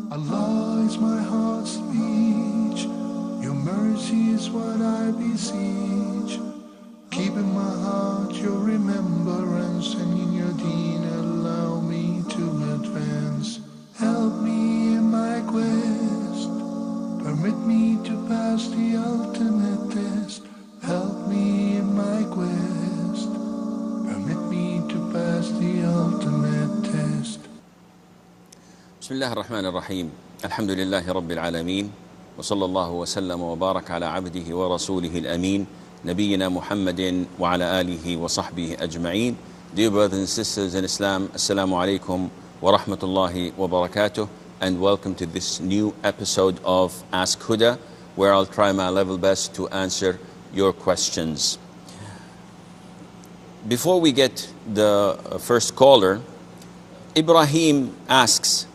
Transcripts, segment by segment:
Allah is my heart's speech, your mercy is what I beseech. Keep in my heart your remembrance, and in your deen allow me to advance. Help me in my quest, permit me to pass the ultimate test. Help me in my quest, permit me to pass the ultimate test. بسم الله الرحمن الرحيم. الحمد لله رب العالمين، وصلى الله وسلم وبارك على عبده ورسوله الأمين نبينا محمد وعلى آله وصحبه أجمعين. Dear brothers and sisters in Islam, Assalamu alaikum wa rahmatullahi wa barakatuh, and welcome to this new episode of Ask Huda, where I'll try my level best to answer your questions. Before we get the first caller, Ibrahim asks,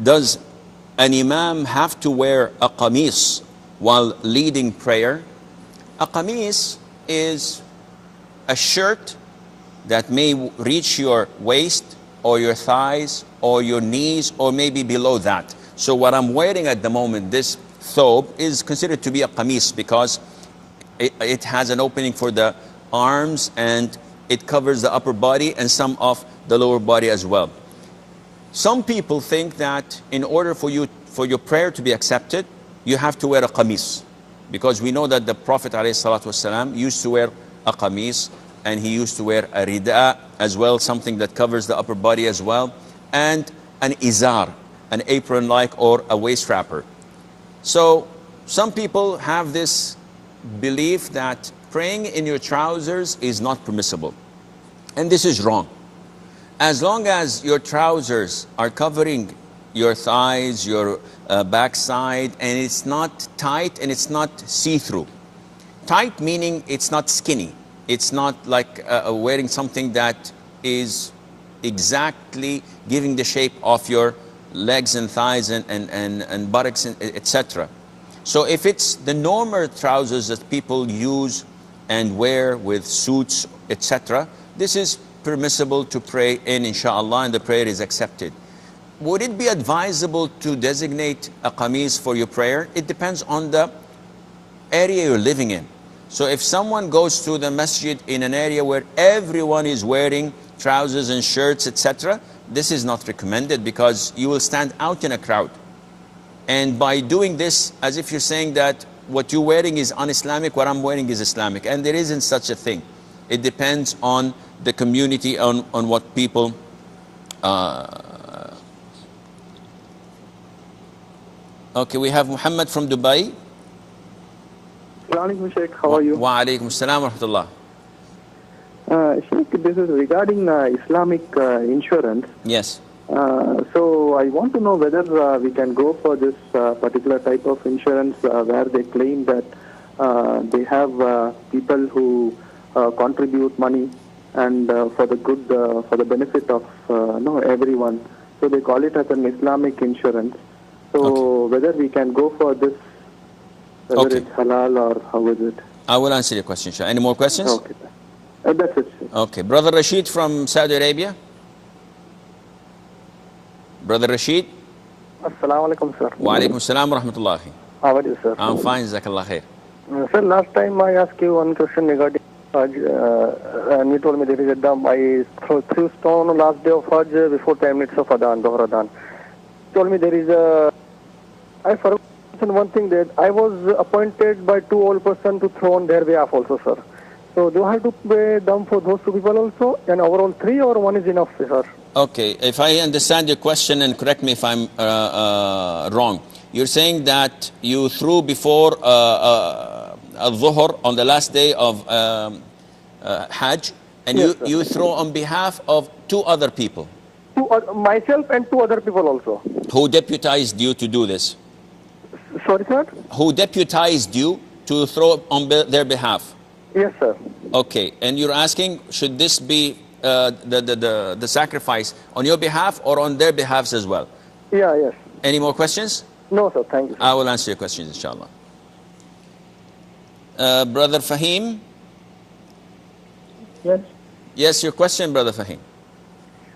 does an imam have to wear a qamis while leading prayer? A qamis is a shirt that may reach your waist or your thighs or your knees or maybe below that. So what I'm wearing at the moment, this thobe, is considered to be a qamis because it has an opening for the arms and it covers the upper body and some of the lower body as well. Some people think that in order for your prayer to be accepted, you have to wear a qamis, because we know that the Prophet ﷺ used to wear a qamis, and he used to wear a rida as well, something that covers the upper body as well, and an izar, an apron-like or a waist wrapper. So some people have this belief that praying in your trousers is not permissible, and this is wrong. As long as your trousers are covering your thighs, your backside, and it's not tight and it's not see-through. Tight meaning it's not skinny. It's not like wearing something that is exactly giving the shape of your legs and thighs and buttocks, etc. So if it's the normal trousers that people use and wear with suits, etc., this is permissible to pray in, inshallah, and the prayer is accepted. Would it be advisable to designate a qamis for your prayer? It depends on the area you're living in. So if someone goes to the masjid in an area where everyone is wearing trousers and shirts, etc., this is not recommended because you will stand out in a crowd. And by doing this, as if you're saying that what you're wearing is un-Islamic, what I'm wearing is Islamic. And there isn't such a thing. It depends on the community, on what people Okay, we have Muhammad from Dubai. Assalamu alaikum, Sheikh. How are you? Wa alaikum assalam wa rahmatullah. Sheikh, this is regarding Islamic insurance. Yes. So I want to know whether we can go for this particular type of insurance where they claim that they have people who contribute money and for the good, for the benefit of everyone. So they call it as an Islamic insurance. So whether we can go for this, whether it's halal or how is it? I will answer your question, Shah. Any more questions? Okay. That's it. Okay. Brother Rashid from Saudi Arabia. Brother Rashid. Assalamu alaikum, sir. Wa alaikum assalam wa rahmatullahi. How are you, sir? I'm fine, Jazakallah khair. Sir, last time I asked you one question regarding Hajj, and you told me there is a dam. I threw stone on last day of Hajj before 10 minutes of Adhan, Dhuhr Adhan. You told me there is a... I forgot one thing, that I was appointed by two old person to throw on their behalf also, sir. So do I have to pay dam for those two people also? And overall three, or one is enough, sir? Okay, if I understand your question, and correct me if I'm wrong. You're saying that you threw before Dhuhr on the last day of Hajj, and yes, you throw on behalf of two other people. Myself and two other people also. Who deputized you to do this? Sorry, sir? Who deputized you to throw on their behalf? Yes, sir. Okay, and you're asking, should this be the sacrifice on your behalf or on their behalves as well? Yeah, yes. Any more questions? No, sir. Thank you, sir. I will answer your questions, inshallah. Brother Fahim? Yes. Yes, your question, Brother Fahim.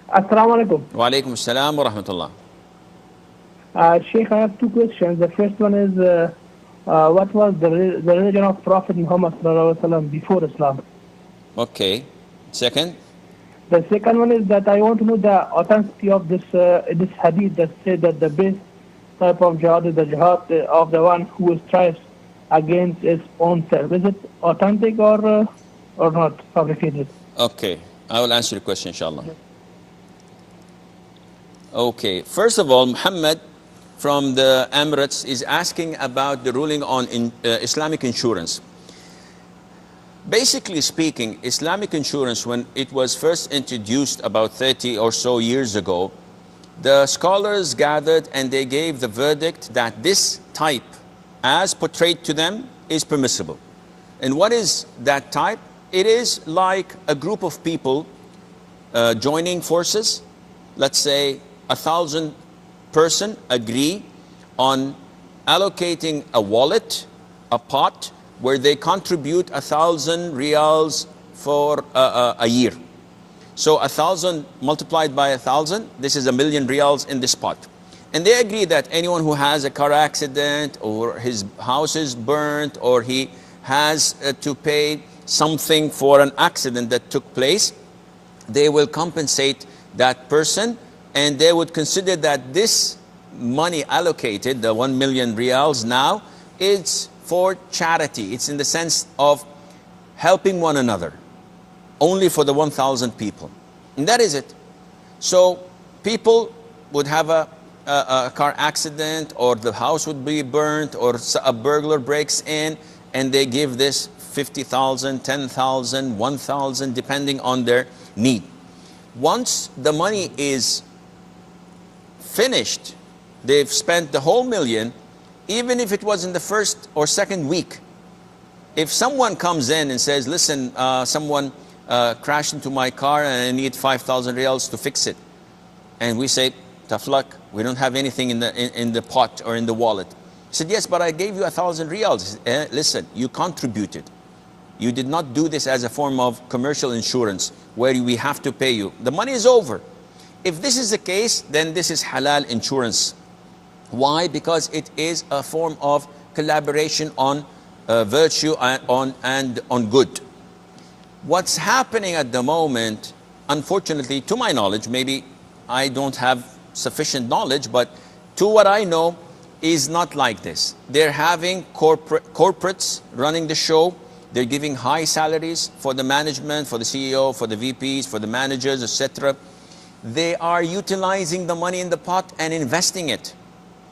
Assalamu alaikum. Wa alaikum assalam wa rahmatullah. Sheikh, I have two questions. The first one is, what was the religion of Prophet Muhammad ﷺ before Islam? Okay. Second? The second one is that I want to know the authenticity of this hadith that said that the best type of jihad is the jihad of the one who strives against his own self. Is it authentic or not fabricated? Okay. I will answer your question, inshallah. Okay. First of all, Muhammad from the Emirates is asking about the ruling on Islamic insurance. Basically speaking, Islamic insurance, when it was first introduced about 30 or so years ago, the scholars gathered and they gave the verdict that this type, as portrayed to them, is permissible. And what is that type? It is like a group of people joining forces. Let's say 1,000 person agree on allocating a wallet, a pot, where they contribute 1,000 riyals for a year. So 1,000 multiplied by 1,000, this is 1,000,000 riyals in this pot. And they agree that anyone who has a car accident or his house is burnt or he has to pay something for an accident that took place, they will compensate that person, and they would consider that this money allocated, the 1,000,000 riyals now, is for charity. It's in the sense of helping one another, only for the 1,000 people. And that is it. So people would have a car accident, or the house would be burnt, or a burglar breaks in, and they give this 50,000, 10,000, 1,000, depending on their need. Once the money is finished, they've spent the whole million, even if it was in the first or second week. If someone comes in and says, listen, someone crashed into my car and I need 5,000 riyals to fix it. And we say, tough luck, we don't have anything in the pot or in the wallet. He said, yes, but I gave you 1,000 riyals. Listen, you contributed. You did not do this as a form of commercial insurance where we have to pay you. The money is over. If this is the case, then this is halal insurance. Why? Because it is a form of collaboration on virtue and on good. What's happening at the moment, unfortunately, to my knowledge, maybe I don't have sufficient knowledge, but to what I know, is not like this. They're having corporates running the show. They're giving high salaries for the management, for the CEO, for the VPs, for the managers, etc. They are utilizing the money in the pot and investing it.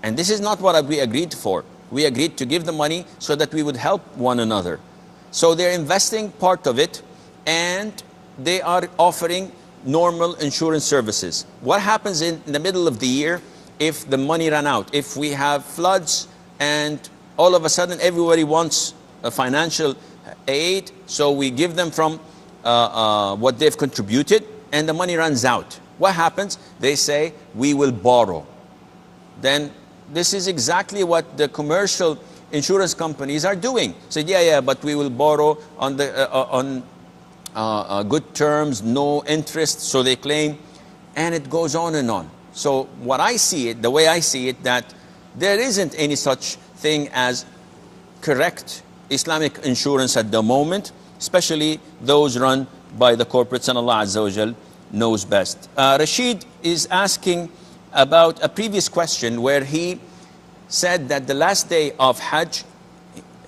And this is not what we agreed for. We agreed to give the money so that we would help one another. So they're investing part of it, and they are offering normal insurance services. What happens in the middle of the year if the money ran out? If we have floods and all of a sudden everybody wants a financial aid, so we give them from what they've contributed, and the money runs out. What happens? They say, we will borrow. Then this is exactly what the commercial insurance companies are doing. So yeah, but we will borrow on good terms, no interest, so they claim, and it goes on and on. So what I see it, the way I see it, that there isn't any such thing as correct Islamic insurance at the moment, especially those run by the corporates, and Allah Azza wa Jal knows best. Rashid is asking about a previous question where he said that the last day of Hajj,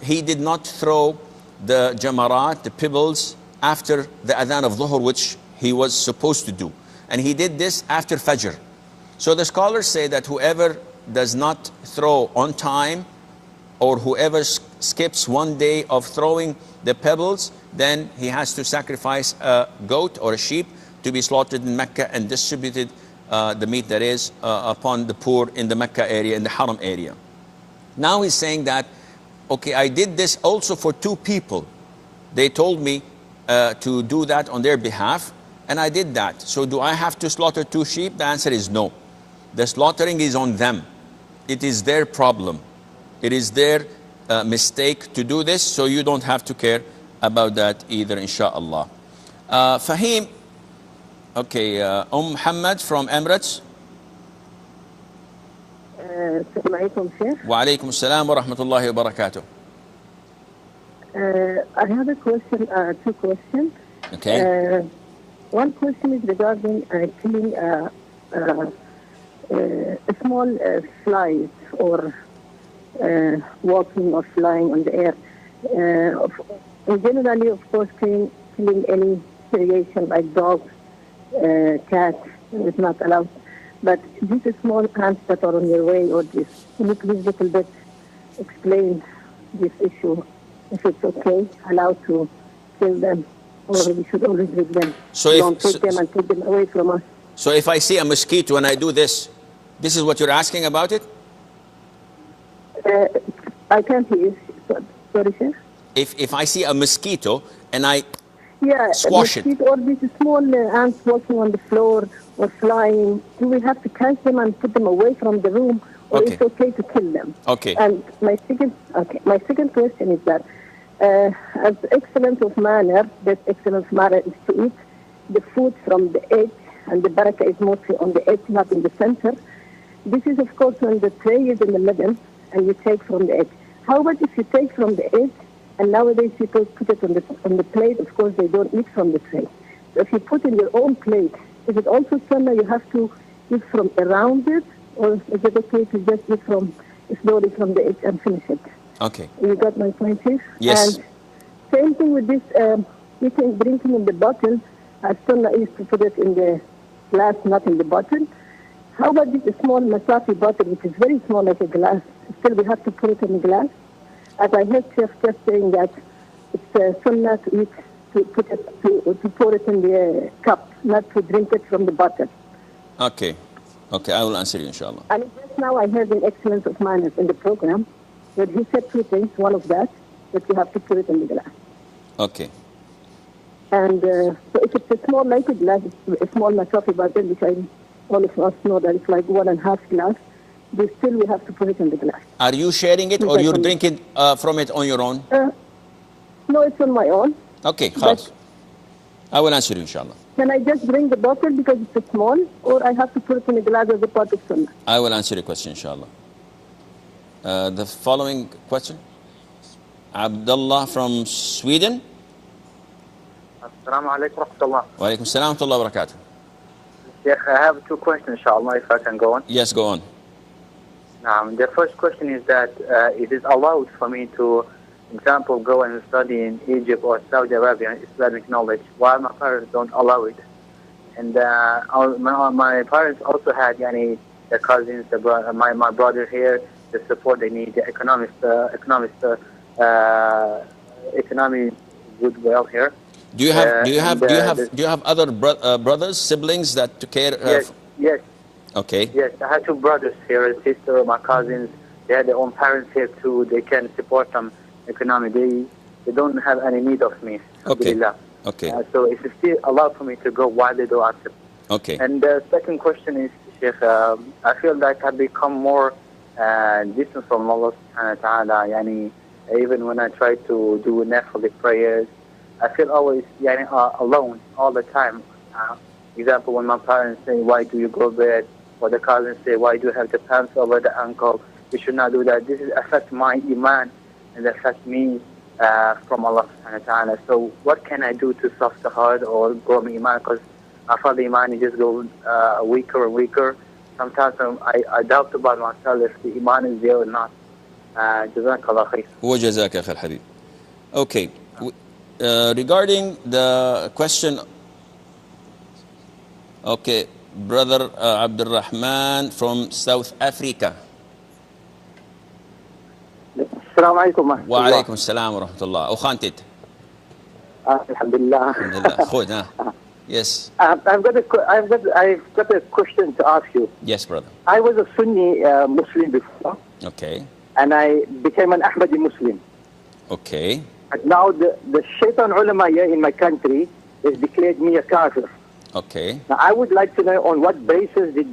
he did not throw the jamarat, the pebbles, after the adhan of Dhuhr, which he was supposed to do. And he did this after Fajr. So the scholars say that whoever does not throw on time, or whoever skips one day of throwing the pebbles, then he has to sacrifice a goat or a sheep to be slaughtered in Mecca and distributed the meat that is upon the poor in the Mecca area, in the Haram area. Now he's saying that, okay, I did this also for two people. They told me to do that on their behalf, and I did that. So do I have to slaughter two sheep? The answer is no. The slaughtering is on them. It is their problem. It is their mistake to do this, so you don't have to care about that either, inshallah. Fahim, okay, Muhammad from Emirates. السلام عليكم شيخ. وعليكم السلام ورحمة الله وبركاته. I have a question, two questions. Okay. One question is regarding killing small flies or walking or flying on the air. Generally, of course, killing any creation like dogs, cats is not allowed. But these small ants that are on your way or this, can you please a little bit explain this issue? If it's okay, allowed to kill them, or we should always leave them. So Don't take them and take them away from us. So if I see a mosquito and I do this, this is what you're asking about it? I can't hear you. Sorry, sir. If I see a mosquito and I squash it, or these small ants walking on the floor or flying, do we have to catch them and put them away from the room, or it's okay to kill them? Okay. And my second question is that, as excellence of manner, that excellence of manner is to eat the food from the edge, and the barakah is mostly on the edge, not in the center. This is, of course, when the tray is in the middle and you take from the edge. How about if you take from the edge, and nowadays people put it on the plate? Of course, they don't eat from the tray. So if you put in your own plate, is it also sunnah you have to eat from around it, or is it okay to just eat from slowly from the edge and finish it? Okay. You got my point, Chief? Yes. And same thing with this drinking in the bottle. Sunnah is to put it in the glass, not in the bottle. How about this small masafi bottle, which is very small like a glass? Still, we have to put it in the glass. As I heard Chef just saying that it's sunnah to eat, to pour it in the cup, not to drink it from the bottle. Okay. Okay, I will answer you, inshallah. And just now I heard an excellence of manners in the program, that he said two things. One of that you have to put it in the glass. Okay. And so if it's a small, like a glass, a small masafi bottle, which all of us know that it's like 1.5 glass, still we have to put it in the glass. Are you sharing it, or you're drinking from it on your own? No, it's on my own. Okay, khalas. I will answer you, inshallah. Can I just bring the bottle because it's small, or I have to put it in a glass as a part of sunnah? I will answer your question, inshallah. The following question. Abdullah from Sweden. Assalamu alaikum wa rahmatullah. Wa alaikum assalam wa rahmatullahi wa barakatuh. Sheikh, I have two questions, inshallah, if I can go on. Yes, go on. The first question is that it is allowed for me to, example, go and study in Egypt or Saudi Arabia Islamic knowledge, while my parents don't allow it. And my parents also had their cousins, my brother here, the support they need, the economic goodwill here. Do you have other brothers, siblings that took care of? Yes. Okay. Yes, I have two brothers here, a sister, my cousins. They have their own parents here too. They can support them economically. They don't have any need of me. Okay. Okay. So it's still allowed for me to go while they don't accept. Okay. And the second question is, Sheikh, I feel like I've become more distant from Allah subhanahu wa ta'ala. Even when I try to do Nafil prayers, I feel always alone all the time. Example, when my parents say, why do you go to bed? Or the cousins say, why do you have the pants over the ankle? You should not do that. This affects my iman and affects me from Allah subhanahu wa ta'ala. So what can I do to soften the heart or grow my iman? Because I feel the iman is just going weaker and weaker. Sometimes I doubt about myself if the iman is there or not. Jazakallah khair. Wajazaka khair habib. Okay. Regarding the question, okay, Brother Abdul Rahman from South Africa. Assalamu alaikum. Wa alaikum assalam wa rahmatullah. Ukhantit. Alhamdulillah. Alhamdulillah. Khud, yes. I've got a question to ask you. Yes, brother. I was a Sunni Muslim before. Okay. And I became an Ahmadi Muslim. Okay. And now the Shaitan ulama here in my country has declared me a kafir. Okay. Now I would like to know on what basis could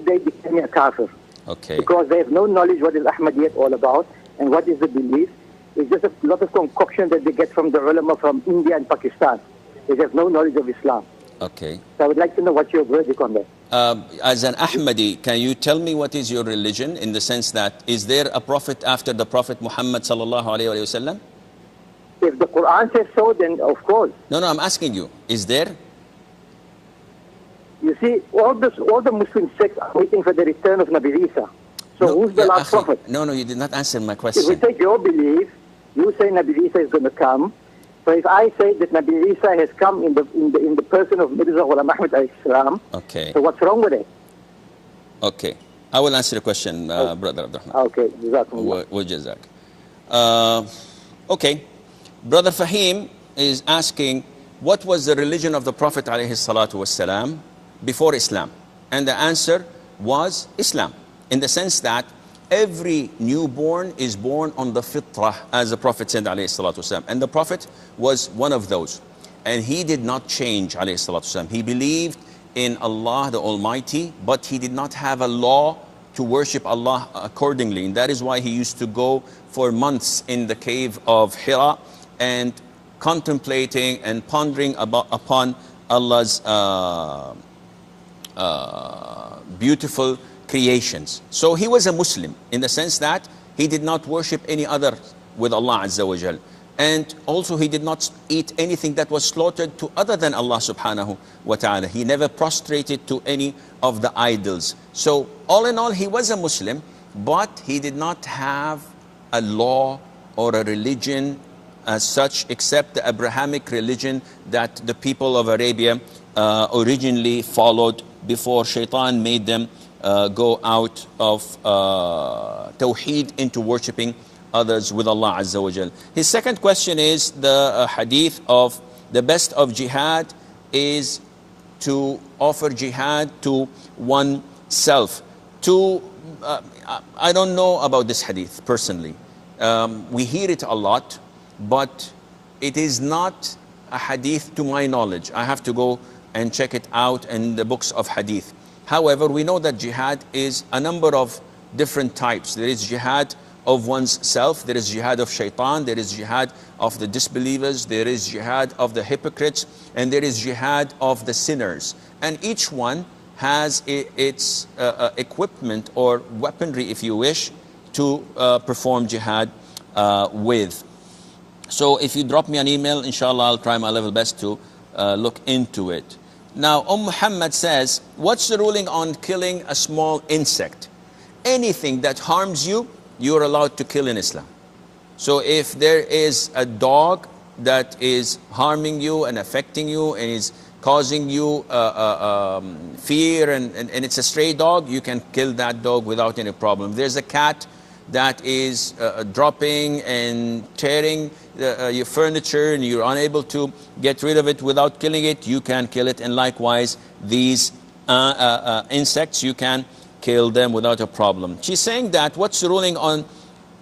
they declare me a kafir? Okay. Because they have no knowledge what is Ahmadiyyat all about and what is the belief. It's just a lot of concoction that they get from the ulama from India and Pakistan. They have no knowledge of Islam. Okay. So I would like to know what's your verdict on that. as an Ahmadi, can you tell me what is your religion, in the sense that, is there a prophet after the Prophet Muhammad sallallahu alayhi wa sallam? If the Quran says so, then of course. No, I'm asking you, is there? You see, all the Muslim sects are waiting for the return of Nabi Isa. So No, who's the yeah, last akhi, prophet? No, you did not answer my If we question. take your belief, you say Nabi Isa is going to come. So if I say that Nabi Isa has come in the person of Mirza Ghulam Ahmad alayhi salam, Okay, so what's wrong with it? okay. I will answer the question, Brother Abdurrahman. Okay, Jazakumullah. Wajazak. Okay, Brother Fahim is asking, what was the religion of the Prophet alayhi salatu wasalam before Islam? And the answer was Islam, in the sense that every newborn is born on the fitrah, as the Prophet said alayhi salatu wasalam. And the Prophet was one of those. And he did not change alayhi salatu wasalam. He believed in Allah the Almighty, but he did not have a law to worship Allah accordingly. And that is why he used to go for months in the cave of Hira and contemplating and pondering upon Allah's beautiful creations. So he was a Muslim, in the sense that he did not worship any other with Allah Azza wa Jal. And also he did not eat anything that was slaughtered to other than Allah subhanahu wa ta'ala. He never prostrated to any of the idols. So all in all, he was a Muslim, but he did not have a law or a religion as such, except the Abrahamic religion that the people of Arabia originally followed before Shaitan made them go out of Tawheed into worshipping others with Allah Azza wa Jal. His second question is the hadith of the best of jihad is to offer jihad to oneself. I don't know about this hadith personally. We hear it a lot, but it is not a hadith to my knowledge. I have to go and check it out in the books of hadith. However, we know that jihad is a number of different types. There is jihad of one's self, there is jihad of shaitan, there is jihad of the disbelievers, there is jihad of the hypocrites, and there is jihad of the sinners. And each one has its equipment or weaponry, if you wish, to perform jihad with. So if you drop me an email, inshallah, I'll try my level best to look into it. Now, Muhammad says, what's the ruling on killing a small insect? Anything that harms you, you're allowed to kill in Islam. So if there is a dog that is harming you and affecting you and is causing you fear and it's a stray dog, you can kill that dog without any problem. There's a cat that is dropping and tearing your furniture and you're unable to get rid of it without killing it, you can kill it. And likewise, these insects, you can kill them without a problem. She's saying that, what's the ruling on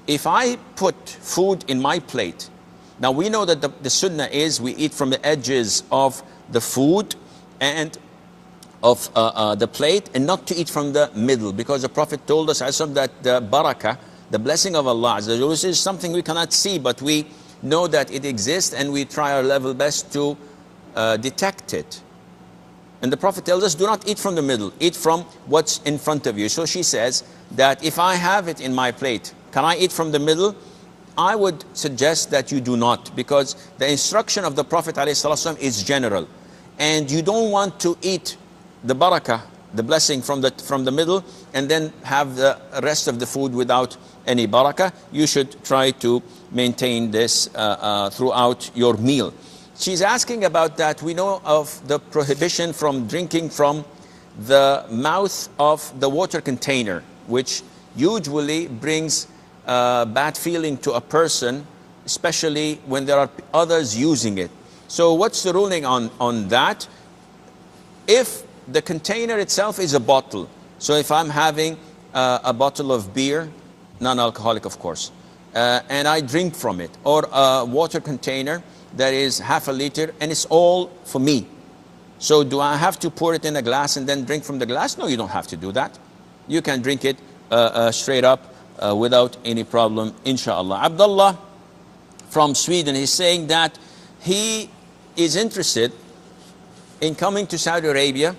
if I put food in my plate? Now we know that the sunnah is we eat from the edges of the food and of the plate, and not to eat from the middle, because the Prophet told us that the barakah, the blessing of Allah, is something we cannot see, but we know that it exists and we try our level best to detect it. And the Prophet tells us, do not eat from the middle, eat from what's in front of you. So she says that if I have it in my plate, can I eat from the middle? I would suggest that you do not, because the instruction of the Prophet ﷺ is general. And you don't want to eat the barakah, the blessing from the middle, and then have the rest of the food without any barakah. You should try to maintain this throughout your meal. She's asking about that. We know of the prohibition from drinking from the mouth of the water container, which usually brings bad feeling to a person, especially when there are others using it. So what's the ruling on that? If the container itself is a bottle, so if I'm having a bottle of beer, non-alcoholic of course, and I drink from it, or a water container that is half a liter and it's all for me, so do I have to pour it in a glass and then drink from the glass? No, you don't have to do that. You can drink it straight up without any problem, inshallah. Abdullah from Sweden is saying that he is interested in coming to Saudi Arabia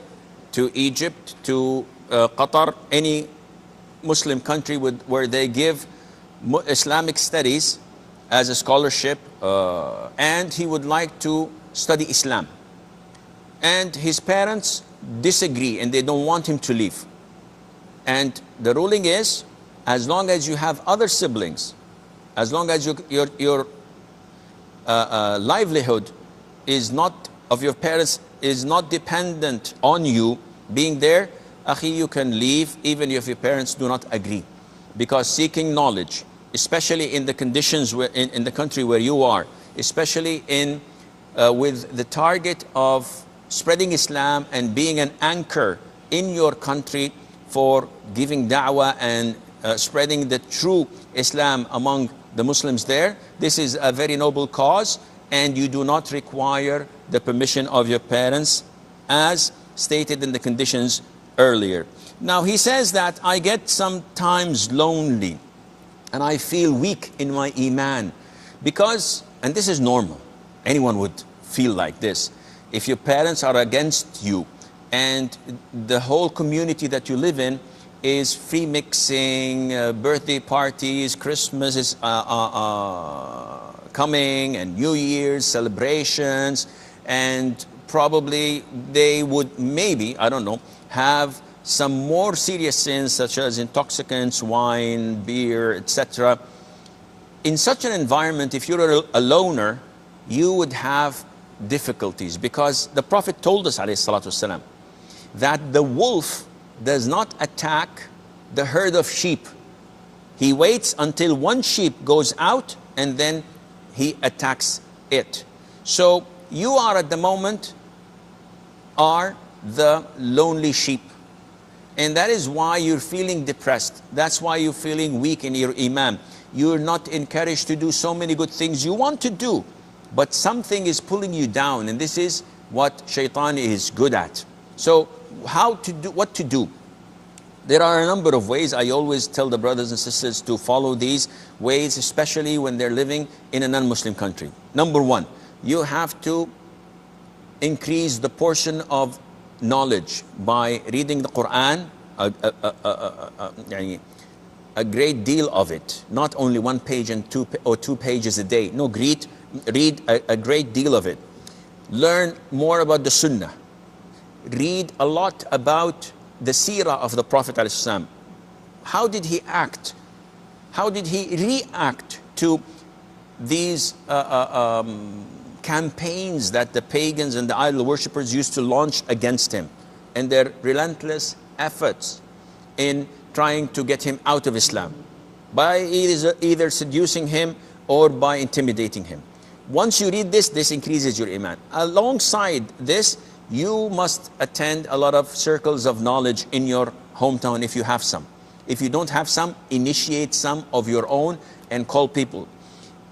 to Egypt, to Qatar, any Muslim country where they give Islamic studies as a scholarship, and he would like to study Islam. And his parents disagree and they don't want him to leave. And the ruling is, as long as you have other siblings, as long as your livelihood is not of your parents is not dependent on you being there, akhi, you can leave even if your parents do not agree. Because seeking knowledge, especially in the conditions in the country where you are, especially in with the target of spreading Islam and being an anchor in your country for giving da'wah and spreading the true Islam among the Muslims there, this is a very noble cause, and you do not require the permission of your parents as stated in the conditions earlier. Now he says that I get sometimes lonely and I feel weak in my iman because, and this is normal, anyone would feel like this. If your parents are against you and the whole community that you live in is free mixing, birthday parties, Christmas is coming, and New Year's celebrations, and probably they would maybe, I don't know, have some more serious sins such as intoxicants, wine, beer, etc. In such an environment, if you're a loner, you would have difficulties, because the Prophet told us, alayhi salatu wasalam, that the wolf does not attack the herd of sheep. He waits until one sheep goes out and then he attacks it. So you are at the moment are the lonely sheep, and that is why you're feeling depressed. That's why you're feeling weak in your iman. You're not encouraged to do so many good things you want to do, but something is pulling you down, and this is what shaitan is good at. So how to do, what to do? There are a number of ways. I always tell the brothers and sisters to follow these ways, especially when they're living in a non-Muslim country. Number one, you have to increase the portion of knowledge by reading the Quran, a great deal of it, not only 1 page and 2 pages a day. No, read a great deal of it. Learn more about the Sunnah. Read a lot about the seerah of the Prophet ﷺ. How did he act? How did he react to these campaigns that the pagans and the idol worshippers used to launch against him, and their relentless efforts in trying to get him out of Islam by either seducing him or by intimidating him? Once you read this, this increases your iman. Alongside this, you must attend a lot of circles of knowledge in your hometown if you have some. If you don't have some, initiate some of your own and call people.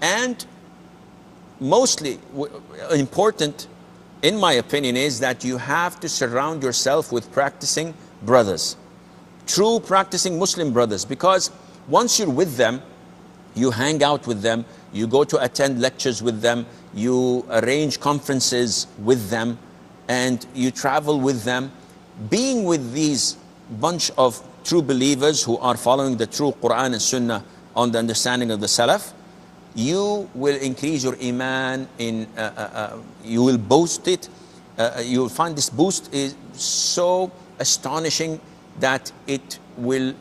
And mostly important, in my opinion, is that you have to surround yourself with practicing brothers. True practicing Muslim brothers, because once you're with them, you hang out with them, you go to attend lectures with them, you arrange conferences with them, and you travel with them. Being with these bunch of true believers who are following the true Quran and Sunnah on the understanding of the Salaf, you will increase your iman. You will boost it. You will find this boost is so astonishing that it will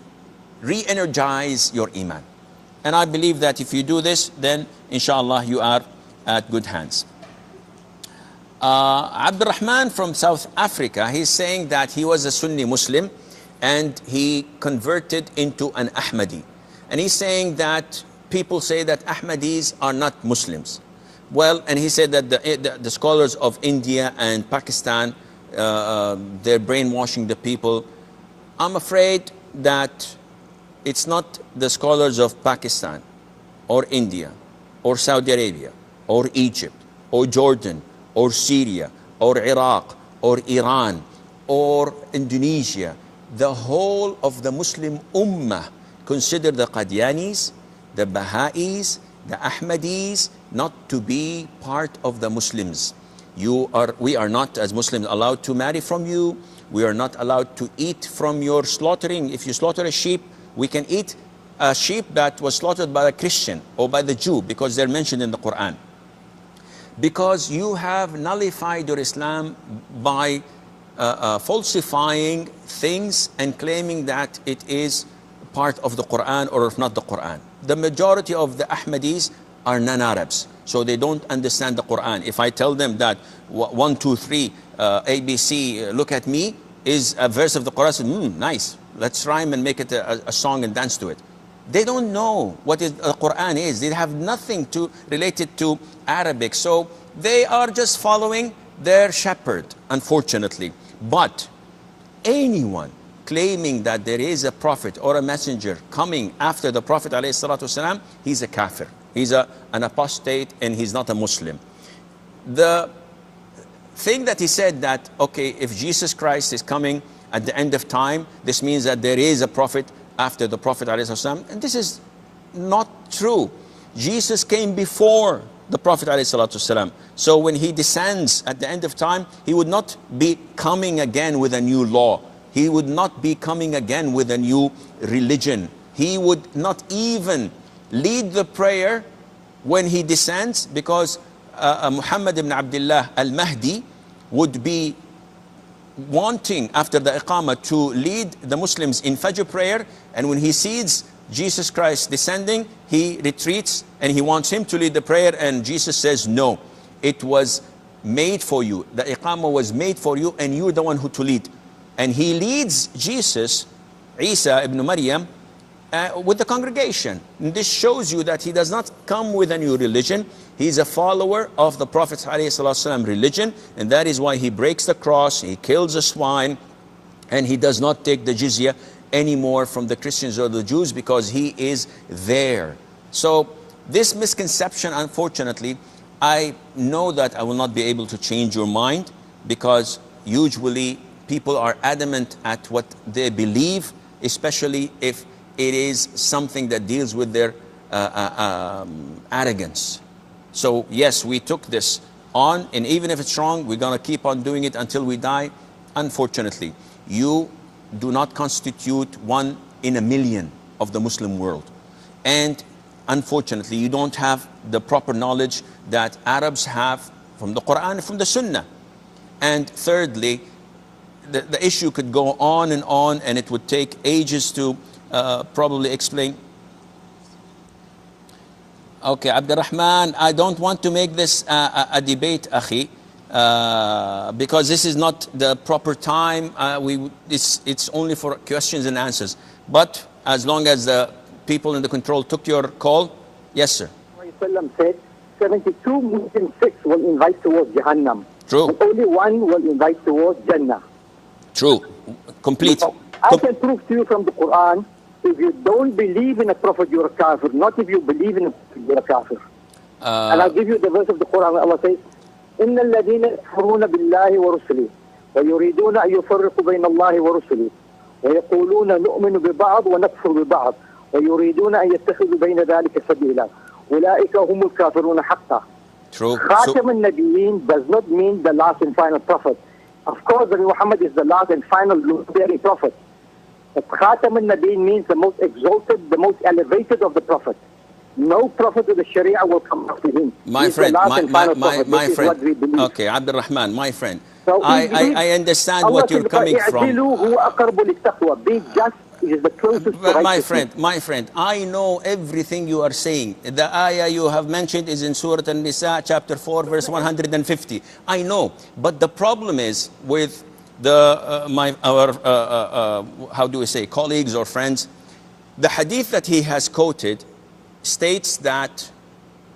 re-energize your iman. And I believe that if you do this, then inshallah you are at good hands. Abdurrahman from South Africa, he's saying that he was a Sunni Muslim and he converted into an Ahmadi. And he's saying that people say that Ahmadis are not Muslims. Well, and he said that the scholars of India and Pakistan, they're brainwashing the people. I'm afraid that it's not the scholars of Pakistan or India or Saudi Arabia or Egypt or Jordan or Syria or Iraq or Iran or Indonesia. The whole of the Muslim Ummah consider the Qadianis, the Baha'is, the Ahmadis not to be part of the Muslims. we are not as Muslims allowed to marry from you. We are not allowed to eat from your slaughtering. If you slaughter a sheep, we can eat a sheep that was slaughtered by a Christian or by the Jew, because they're mentioned in the Quran. Because you have nullified your Islam by falsifying things and claiming that it is part of the Quran, or if not the Quran. The majority of the Ahmadis are non-Arabs, so they don't understand the Quran. If I tell them that 1, 2, 3, ABC, look at me, is a verse of the Quran, nice, let's rhyme and make it a song and dance to it. They don't know what the Quran is. They have nothing to relate it to Arabic. So they are just following their shepherd, unfortunately. But anyone claiming that there is a prophet or a messenger coming after the Prophet ﷺ, he's a kafir. He's an apostate, and he's not a Muslim. The thing that he said that, okay, if Jesus Christ is coming at the end of time, this means that there is a prophet after the Prophet ﷺ, and this is not true. Jesus came before the Prophet ﷺ. So when he descends at the end of time, he would not be coming again with a new law. He would not be coming again with a new religion. He would not even lead the prayer when he descends, because Muhammad ibn Abdullah al-Mahdi would be wanting after the Iqamah to lead the Muslims in Fajr prayer, and when he sees Jesus Christ descending, he retreats and he wants him to lead the prayer, and Jesus says, no, it was made for you. The Iqamah was made for you, and you're the one who to lead. And he leads Jesus, Isa ibn Maryam, with the congregation. And this shows you that he does not come with a new religion. He's a follower of the Prophet's ﷺ religion, and that is why he breaks the cross, he kills a swine, and he does not take the jizya anymore from the Christians or the Jews, because he is there. So this misconception, unfortunately, I know that I will not be able to change your mind, because usually people are adamant at what they believe, especially if it is something that deals with their arrogance. So yes, we took this on, and even if it's wrong, we're going to keep on doing it until we die. Unfortunately, you do not constitute 1 in a million of the Muslim world. And unfortunately, you don't have the proper knowledge that Arabs have from the Quran and from the Sunnah. And thirdly, the issue could go on, and it would take ages to probably explain. Okay, Abdurrahman, I don't want to make this a debate, Akhi, because this is not the proper time. It's only for questions and answers. But as long as the people in the control took your call, yes, sir. Prophet said 72 Muslim sects will invite towards Jahannam. True. And only one will invite towards Jannah. True. Complete. I can prove to you from the Quran, if you don't believe in a prophet, you're a kafir. Not if you believe in a prophet, you're a kafir. And I'll give you the verse of the Quran where Allah says, إِنَّ الَّذِينَ يَكْفُرُونَ بِاللَّهِ وَرُسُلِهِ وَيُرِيدُونَ أَن يُفَرِّقُوا بَيْنَ اللَّهِ وَرُسُلِهِ وَيَقُولُونَ نُؤْمِنُ بِبَعْضٍ وَنَكْفُرُ بِبَعْضٍ وَيُرِيدُونَ أَن يَتَّخِذُوا بَيْنَ ذَلِكَ سَبِيلًا أُولَٰئِكَ هُمُ الْكَافِرُونَ حَقًّا. True. Khatam al-Nabiyyin does not mean the last and final prophet. Of course, Nabi Muhammad is the last and final glory prophet. But Khatam al-Nabiyyin means the most exalted, the most elevated of the prophets. No prophet of the Sharia will come after him. My friend, my friend. Okay, Abdul Rahman, my friend. So I understand what you're coming from. Being just is the closest to my friend, I know everything you are saying. The ayah you have mentioned is in Surah An-Nisa, chapter 4, verse 150. I know, but the problem is with our how do we say, colleagues or friends. The hadith that he has quoted states that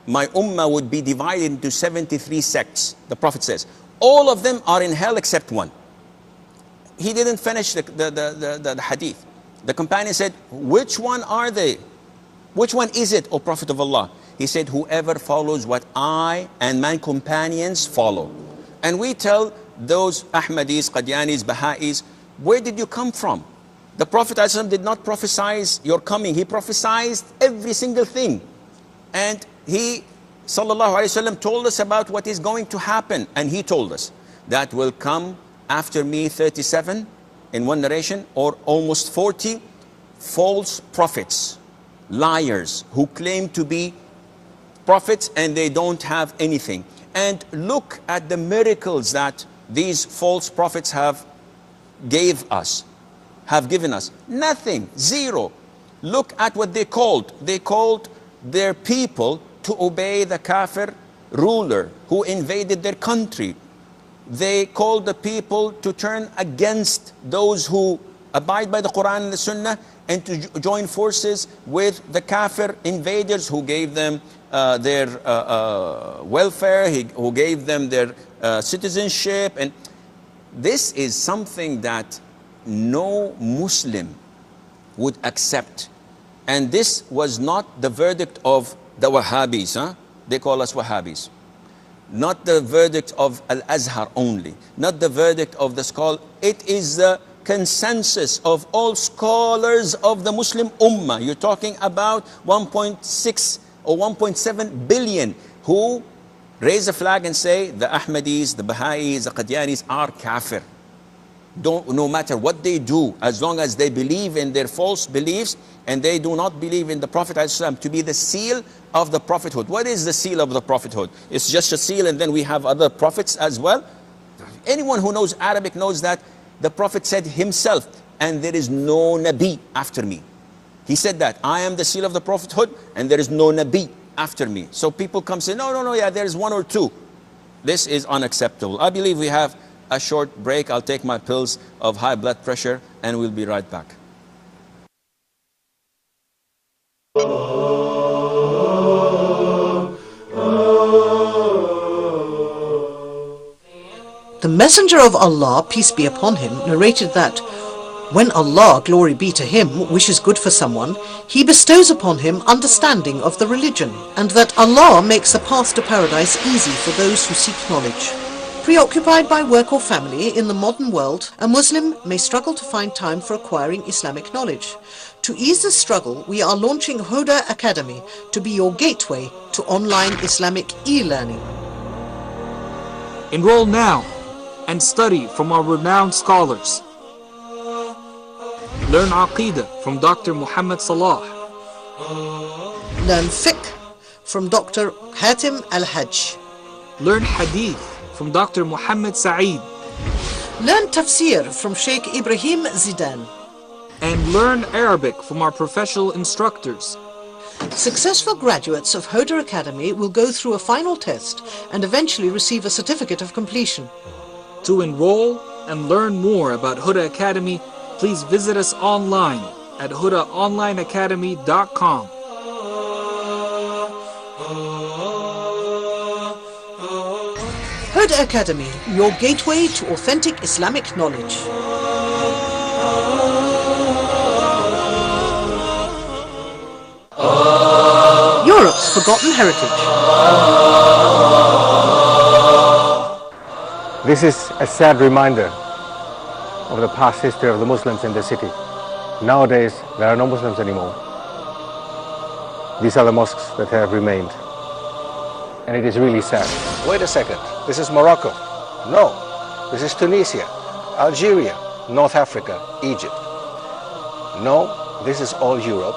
my ummah would be divided into 73 sects. The Prophet says all of them are in hell except one. He didn't finish the hadith. The companion said, which one are they? Which one is it, O Prophet of Allah? He said, whoever follows what I and my companions follow. And we tell those Ahmadis, Qadianis, Baha'is, where did you come from? The Prophet ﷺ did not prophesize your coming. He prophesied every single thing. And he sallallahu alaihi wasallam told us about what is going to happen, and he told us that will come after me 37 in one narration, or almost 40 false prophets, liars who claim to be prophets and they don't have anything. And look at the miracles that these false prophets have given us. Nothing, zero. Look at what they called. They called their people to obey the kafir ruler who invaded their country. They called the people to turn against those who abide by the Quran and the Sunnah, and to join forces with the kafir invaders who gave them their welfare, who gave them their citizenship. And this is something that no Muslim would accept. And this was not the verdict of the Wahhabis. They call us Wahhabis. Not the verdict of Al-Azhar only. Not the verdict of the scholar. It is the consensus of all scholars of the Muslim Ummah. You're talking about 1.6 or 1.7 billion who raise a flag and say the Ahmadis, the Baha'is, the Qadianis are kafir. No matter what they do, as long as they believe in their false beliefs and they do not believe in the Prophet ﷺ to be the seal of the prophethood. What is the seal of the prophethood? It's just a seal and then we have other prophets as well. Anyone who knows Arabic knows that the Prophet said himself, and there is no Nabi after me. He said that, I am the seal of the prophethood and there is no Nabi after me. So people come say, no, yeah, there is one or two. This is unacceptable. I believe we have a short break. I'll take my pills of high blood pressure and we'll be right back. The Messenger of Allah, peace be upon him, narrated that when Allah, glory be to him, wishes good for someone, he bestows upon him understanding of the religion, and that Allah makes the path to paradise easy for those who seek knowledge. Preoccupied by work or family in the modern world, a Muslim may struggle to find time for acquiring Islamic knowledge. To ease this struggle, we are launching Huda Academy to be your gateway to online Islamic e-learning. Enroll now and study from our renowned scholars. Learn Aqidah from Dr. Muhammad Salah. Learn Fiqh from Dr. Hatim Al-Hajj. Learn Hadith from Dr. Muhammad Sa'id. Learn Tafsir from Sheikh Ibrahim Zidan. And learn Arabic from our professional instructors. Successful graduates of Huda Academy will go through a final test and eventually receive a certificate of completion. To enroll and learn more about Huda Academy, please visit us online at hudaonlineacademy.com. Huda Academy, your gateway to authentic Islamic knowledge. Europe's forgotten heritage. This is a sad reminder of the past history of the Muslims in the city. Nowadays, there are no Muslims anymore. These are the mosques that have remained. And it is really sad. Wait a second, this is Morocco. No, this is Tunisia, Algeria, North Africa, Egypt. No, this is all Europe,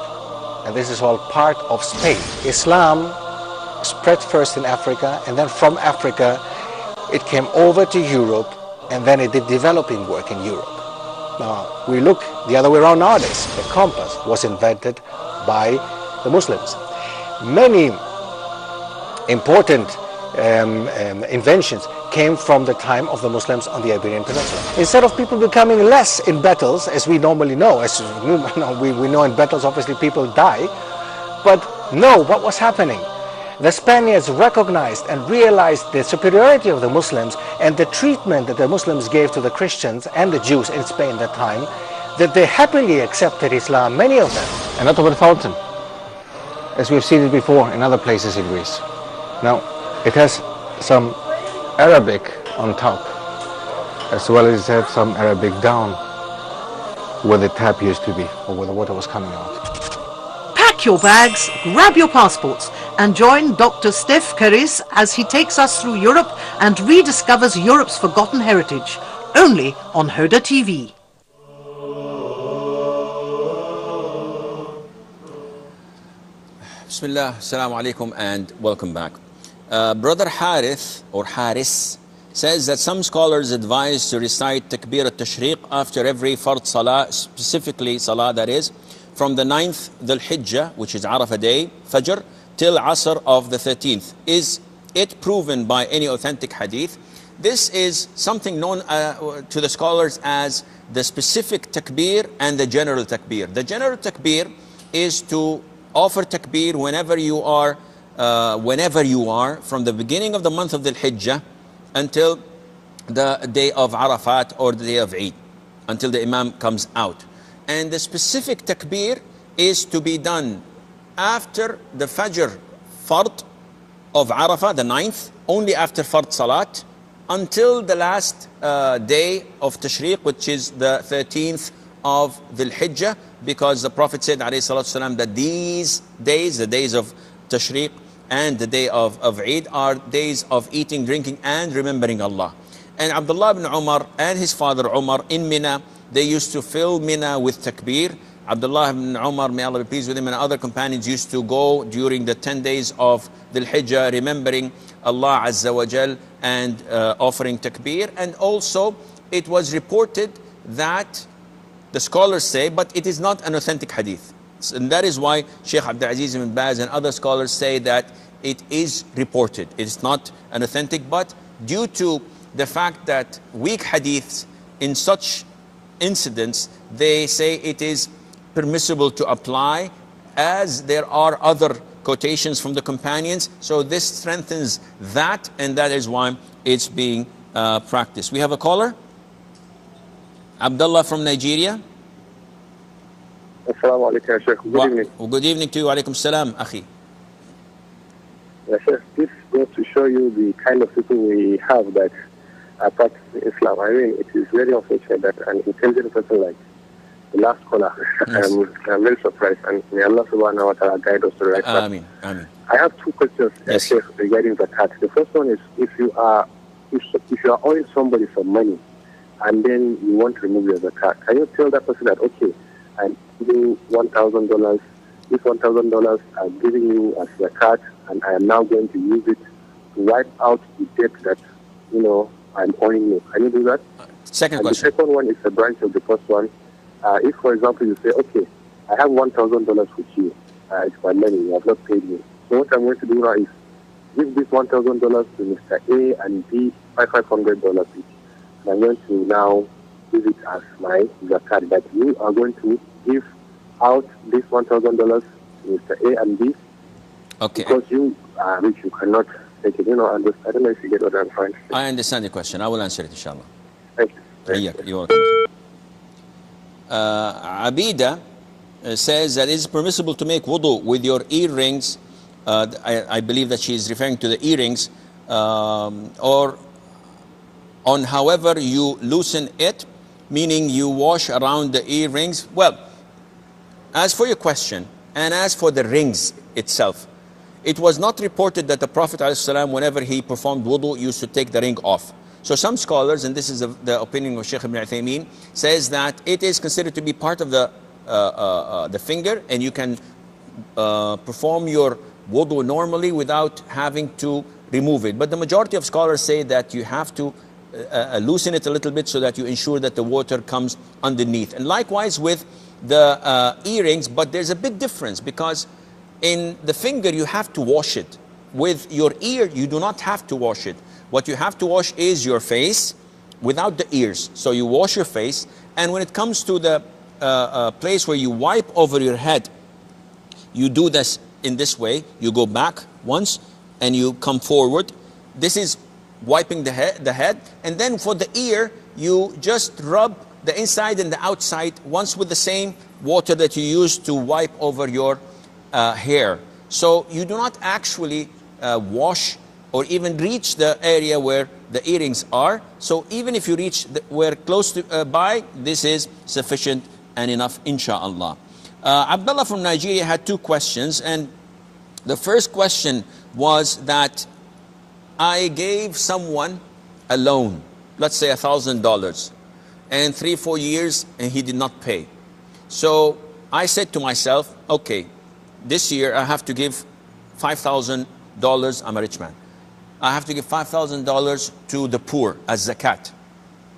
and this is all part of Spain. Islam spread first in Africa, and then from Africa, it came over to Europe, and then it did developing work in Europe. Now, we look the other way around nowadays. The compass was invented by the Muslims. Many important inventions came from the time of the Muslims on the Iberian Peninsula. Instead of people becoming less in battles, as we normally know, as we know in battles obviously people die, but no, what was happening? The Spaniards recognized and realized the superiority of the Muslims and the treatment that the Muslims gave to the Christians and the Jews in Spain at that time, that they happily accepted Islam, many of them. And not over the fountain, as we've seen it before in other places in Greece. Now, it has some Arabic on top, as well as it had some Arabic down, where the tap used to be, or where the water was coming out. Pack your bags, grab your passports, and join Dr. Steph Karis as he takes us through Europe and rediscovers Europe's forgotten heritage, only on Huda TV. Bismillah, assalamu alaikum, and welcome back. Brother Harith, or Haris, says that some scholars advise to recite Takbir al-Tashriq after every Fard Salah, specifically Salah that is, from the 9th Dhul Hijjah, which is Arafah day, Fajr, till Asr of the 13th. Is it proven by any authentic hadith? This is something known to the scholars as the specific Takbir and the general Takbir. The general Takbir is to offer Takbir whenever you are from the beginning of the month of Dhul Hijjah until the day of Arafat or the day of Eid, until the Imam comes out. And the specific Takbir is to be done after the Fajr Fard of Arafah, the 9th, only after Fard Salat, until the last day of Tashriq, which is the 13th of Dhul Hijjah, because the Prophet said, ﷺ, that these days, the days of Tashriq and the day of Eid, are days of eating, drinking, and remembering Allah. And Abdullah ibn Umar and his father Umar in Mina, they used to fill Mina with Takbir. Abdullah ibn Umar, may Allah be pleased with him, and other companions used to go during the 10 days of Dhul Hijjah, remembering Allah Azza wa Jal and offering Takbir. And also, it was reported that the scholars say, but it is not an authentic hadith. And that is why Sheikh Abdul Aziz ibn Baz and other scholars say that it is reported. It's not an authentic, but due to the fact that weak hadiths in such incidents, they say it is permissible to apply, as there are other quotations from the companions. So this strengthens that, and that is why it's being practiced. We have a caller. Abdullah from Nigeria. Assalamu alaikum, Sheikh. Good evening. Good evening to you. Alaikum salam, akhi. Yes, Sheikh, this goes to show you the kind of people we have that practice Islam. I mean, it is very unfortunate that an intelligent person like the last caller, yes. I'm very surprised, and may Allah subhanahu wa ta'ala guide us to the right path. Ameen. Ameen. I have two questions, yes. Sheikh, regarding zakat. The first one is, if you are owing somebody some money, and then you want to remove your zakat, can you tell that person that, okay, I'm giving you $1,000, this $1,000 I'm giving you as zakat, and I am now going to use it to wipe out the debt that, I'm owing you. Can you do that? Second question. The second one is a branch of the first one. If, for example, you say, okay, I have $1,000 with you. It's my money. You have not paid me. So what I'm going to do now is give this $1,000 to Mr. A and B $500 each. And I'm going to now use it as my zakat, that you are going to give out this $1,000 to Mr. A and B. Okay. Because you are rich, you cannot take it. I don't know if you get what I'm trying to say. I understand the question. I will answer it, inshallah. Thank you. You're welcome. Abida says that it's permissible to make wudu with your earrings. I believe that she is referring to the earrings, or on however you loosen it, meaning you wash around the earrings. Well, as for your question, and as for the rings itself, it was not reported that the Prophet ﷺ, whenever he performed wudu, used to take the ring off. So some scholars, and this is the opinion of Sheikh Ibn Uthaymeen, says that it is considered to be part of the finger, and you can perform your wudu normally without having to remove it. But the majority of scholars say that you have to loosen it a little bit so that you ensure that the water comes underneath. And likewise with the earrings, but there's a big difference, because in the finger you have to wash it. With your ear you do not have to wash it. What you have to wash is your face without the ears. So you wash your face, and when it comes to the place where you wipe over your head, you do this in this way. You go back once and you come forward. This is wiping the head. And then for the ear, you just rub the inside and the outside once with the same water that you use to wipe over your hair. So you do not actually wash or even reach the area where the earrings are. So even if you reach where close to by, this is sufficient and enough, inshallah. Abdullah from Nigeria had two questions, and The first question was that I gave someone a loan, let's say $1,000, and 3-4 years and he did not pay. So I said to myself, okay, this year I have to give $5,000. I'm a rich man. I have to give $5,000 to the poor as zakat,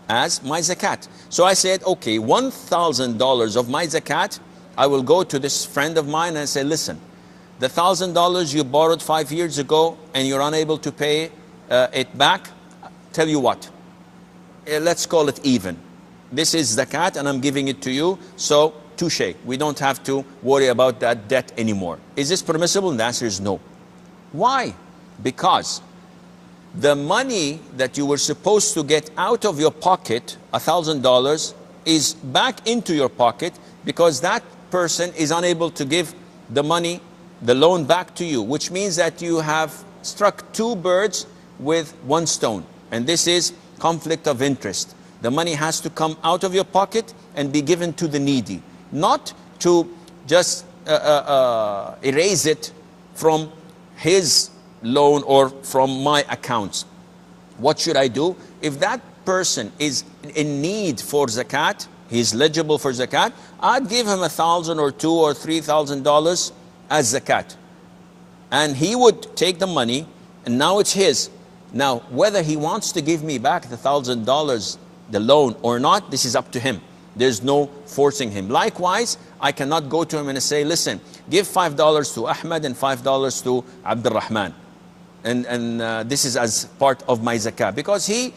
as my zakat. So I said, okay, $1,000 of my zakat, I will go to this friend of mine and say, listen, the $1,000 you borrowed 5 years ago and you're unable to pay it back, tell you what, let's call it even. This is zakat and I'm giving it to you, so touche. We don't have to worry about that debt anymore. Is this permissible? And the answer is no. Why? Because the money that you were supposed to get out of your pocket, $1,000, is back into your pocket because that person is unable to give the money, the loan back to you, which means that you have struck two birds with one stone. And this is conflict of interest. The money has to come out of your pocket and be given to the needy, not to just erase it from his loan or from my accounts. What should I do? If that person is in need for zakat, he's eligible for zakat, I'd give him $1,000 or $2,000 or $3,000 as zakat. And he would take the money and now it's his. Now, whether he wants to give me back the $1,000, the loan or not, this is up to him. There's no forcing him. Likewise, I cannot go to him and say, listen, give $5 to Ahmed and $5 to Abdul Rahman. And this is as part of my zakah. Because he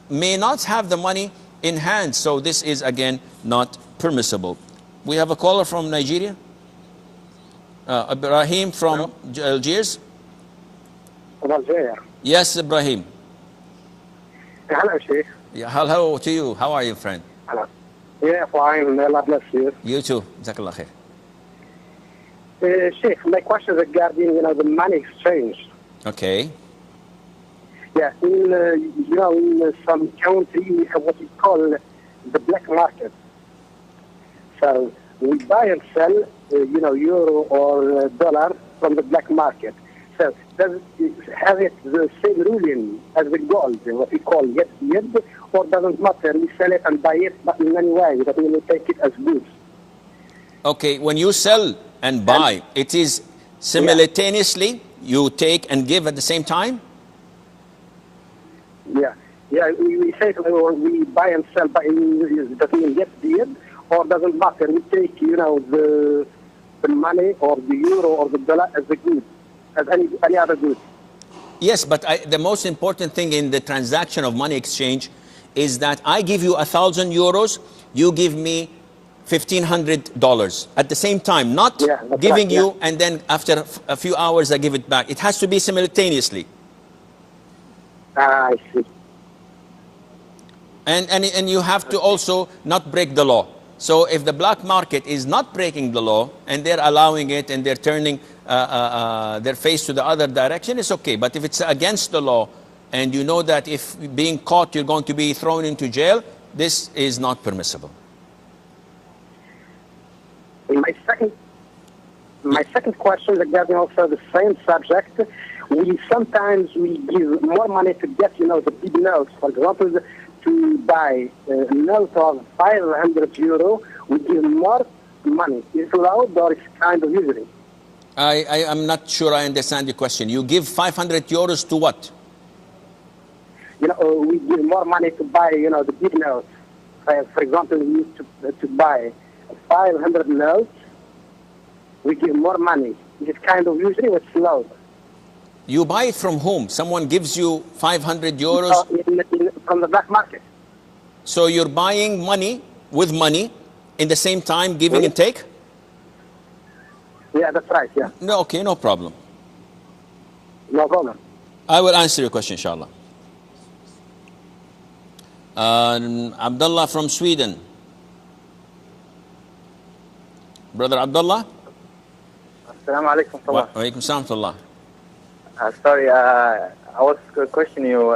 may not have the money in hand. So this is again not permissible. We have a caller from Nigeria. Ibrahim from Algiers. From Algeria. Yes, Ibrahim. Hello, Sheikh. Yeah, hello to you. How are you, friend? Hello. Yeah, fine. May Allah bless you. You too. Jazakallah khair. Sheikh, my question is regarding, the money exchange. Okay. Yeah, in some country we have what we call the black market. So we buy and sell, euro or dollar from the black market. So does it have it the same ruling as the gold, what we call yet, or doesn't matter? We sell it and buy it, but in any way that we will take it as goods. Okay, when you sell and buy, it is simultaneously you take and give at the same time? Yeah, we say we buy and sell, but that we get the or doesn't matter. We take, the money or the euro or the dollar as a good, as any other good. Yes, but the most important thing in the transaction of money exchange is that I give you 1,000 euros, you give me $1,500 at the same time, not giving you and then after a few hours I give it back. It has to be simultaneously. I see. And you have to also not break the law. So if the black market is not breaking the law and they're allowing it and they're turning their face to the other direction, it's okay. But if it's against the law and you know that if being caught you're going to be thrown into jail, this is not permissible. My second question regarding also the same subject. Sometimes we give more money to get, the big notes. For example, to buy a note of 500 euro, we give more money. Is it allowed or it's kind of usury? I'm not sure I understand your question. You give 500 euros to what? We give more money to buy, the big notes. For example, we used to buy 500 notes. We give more money. It's kind of usury or it's allowed? You buy it from whom? Someone gives you 500 euros? From the black market. So you're buying money with money in the same time giving and take? Yeah, that's right, yeah. No, okay, no problem. No problem. I will answer your question, inshallah. Abdullah from Sweden. Brother Abdullah? Assalamu alaikum. Wa alaikum salam. Sorry, I was questioning you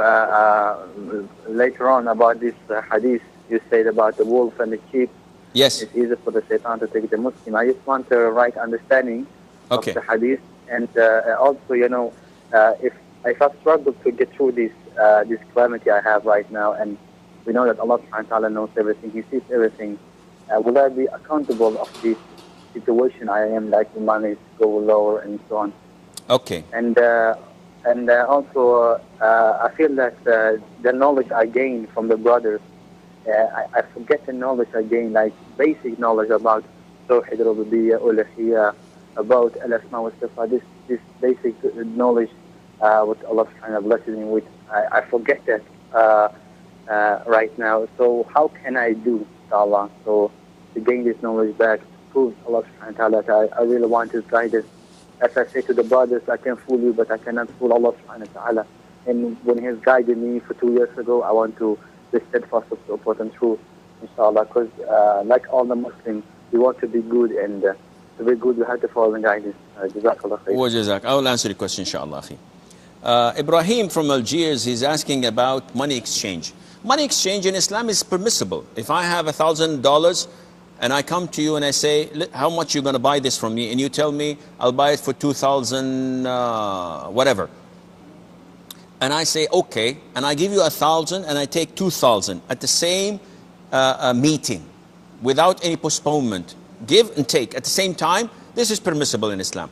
later on about this hadith you said about the wolf and the sheep. Yes. It's easy for the shaitan to take the Muslim. I just want a right understanding of the hadith. And also, if I struggle to get through this calamity I have right now, and we know that Allah subhanahu wa ta'ala knows everything, He sees everything, will I be accountable of this situation I am, like the money go lower and so on? Okay. And also, I feel that the knowledge I gain from the brothers, I forget the knowledge I gain, like basic knowledge about Tawhid Rububiyyah, Uluhiyyah, about Al-Asma wa Sifat, this basic knowledge, what Allah kind of blesses me with. I forget that right now. So how can I do, inshallah, so to gain this knowledge back, prove Allah subhanahu wa ta'ala that I really want His guidance. As I say to the brothers, I can fool you, but I cannot fool Allah subhanahu wa ta'ala. And when He has guided me for 2 years ago, I want to be steadfast of the important truth, inshallah, because like all the Muslims, we want to be good, and to be good, we have to follow the guidance. Jazakallah khair. Wa jazak. I will answer the question, inshallah. Ibrahim from Algiers, he's asking about money exchange. Money exchange in Islam is permissible. If I have $1,000 and I come to you and I say, how much are you going to buy this from me? And you tell me, I'll buy it for 2,000 whatever. And I say, okay. And I give you 1,000 and I take 2,000 at the same meeting without any postponement. Give and take at the same time. This is permissible in Islam.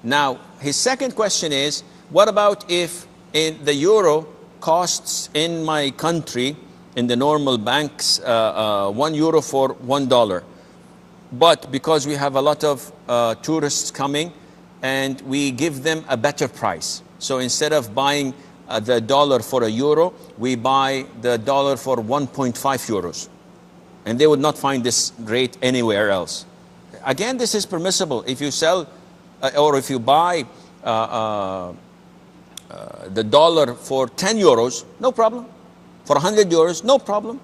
Now, his second question is, what about if the euro costs in my country, in the normal banks, €1 for $1. But because we have a lot of tourists coming, and we give them a better price. So instead of buying the dollar for €1, we buy the dollar for 1.5 euros. And they would not find this rate anywhere else. Again, this is permissible. If you sell, or if you buy the dollar for 10 euros, no problem. For 100 euros, no problem.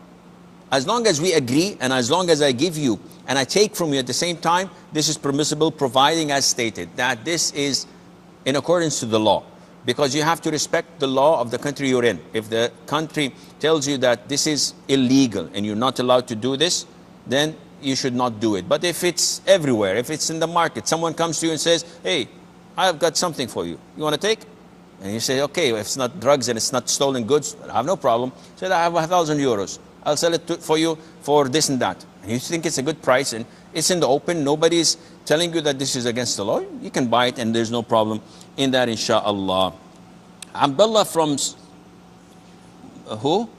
As long as we agree, and as long as I give you and I take from you at the same time, this is permissible, providing, as stated, that this is in accordance to the law. Because you have to respect the law of the country you're in. If the country tells you that this is illegal and you're not allowed to do this, then you should not do it. But if it's everywhere, if it's in the market, someone comes to you and says, hey, I've got something for you. You want to take? And you say, okay, if it's not drugs and it's not stolen goods, I have no problem. Say, I have 1,000 euros. I'll sell it for you for this and that. And you think it's a good price and it's in the open. Nobody's telling you that this is against the law. You can buy it and there's no problem in that, inshallah. Abdullah from who?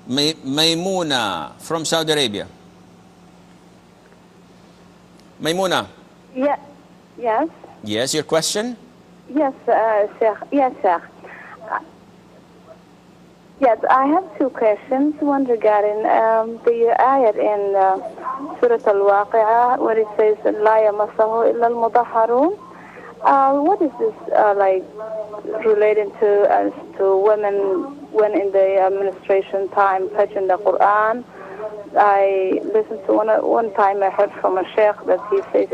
Maymuna from Saudi Arabia. Maymuna. Yeah. Yes. Yes, your question? Yes, Sheikh. Yes, Sheikh. Yes, I have two questions. One regarding the ayat in Surah Al-Waqi'ah, where it says, "La yamassahu illa al-mutahharun." What is this like relating to women when in the administration time touching the Quran? I listened to one time I heard from a sheikh that he says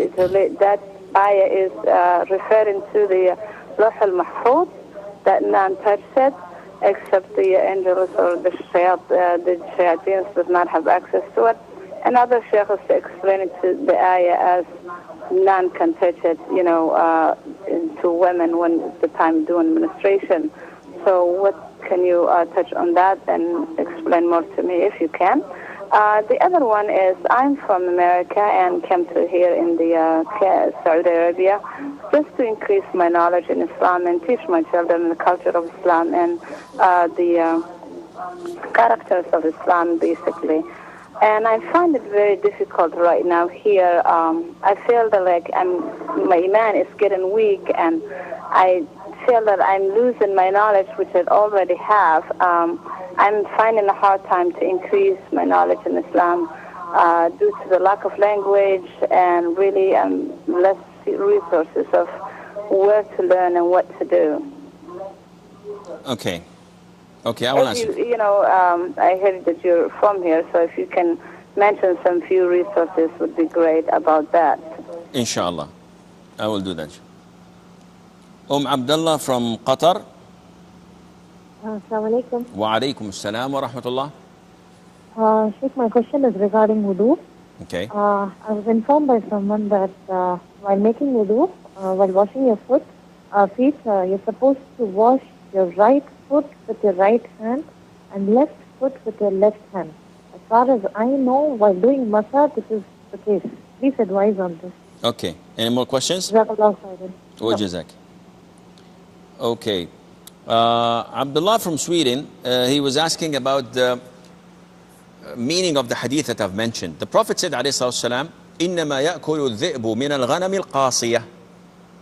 that ayah is referring to the Lawh al-Mahfuz, that none touch it except the angels or the shayateens does not have access to it. Another sheikh is explaining to the ayah as none can touch it, to women when it's the time doing administration. So what can you touch on that and explain more to me if you can? The other one is I'm from America and came to here in the Saudi Arabia just to increase my knowledge in Islam and teach my children the culture of Islam and the characters of Islam, basically. And I find it very difficult right now here. I feel that like my iman is getting weak, and I feel that I'm losing my knowledge, which I already have. I'm finding a hard time to increase my knowledge in Islam due to the lack of language and really less resources of where to learn and what to do. Okay. Okay, I will answer. I heard that you're from here, so if you can mention some few resources would be great about that. Inshallah. I will do that. Abdullah from Qatar. Assalamu alaikum. Wa alaikum assalam wa rahmatullah. Sheikh, my question is regarding wudu. Okay. I was informed by someone that while making wudu, while washing your feet, you're supposed to wash your right foot with your right hand and left foot with your left hand. As far as I know, while doing massage, this is the case. Please advise on this. Okay. Any more questions? Jazakallah khairan. Jazak. Okay. Abdullah from Sweden, he was asking about the meaning of the hadith that I've mentioned. The Prophet said, alayhi salatu wasalam, إِنَّمَا يَأْكُلُ الذِّئْبُ مِنَ الْغَنَمِ الْقَاصِيَةِ.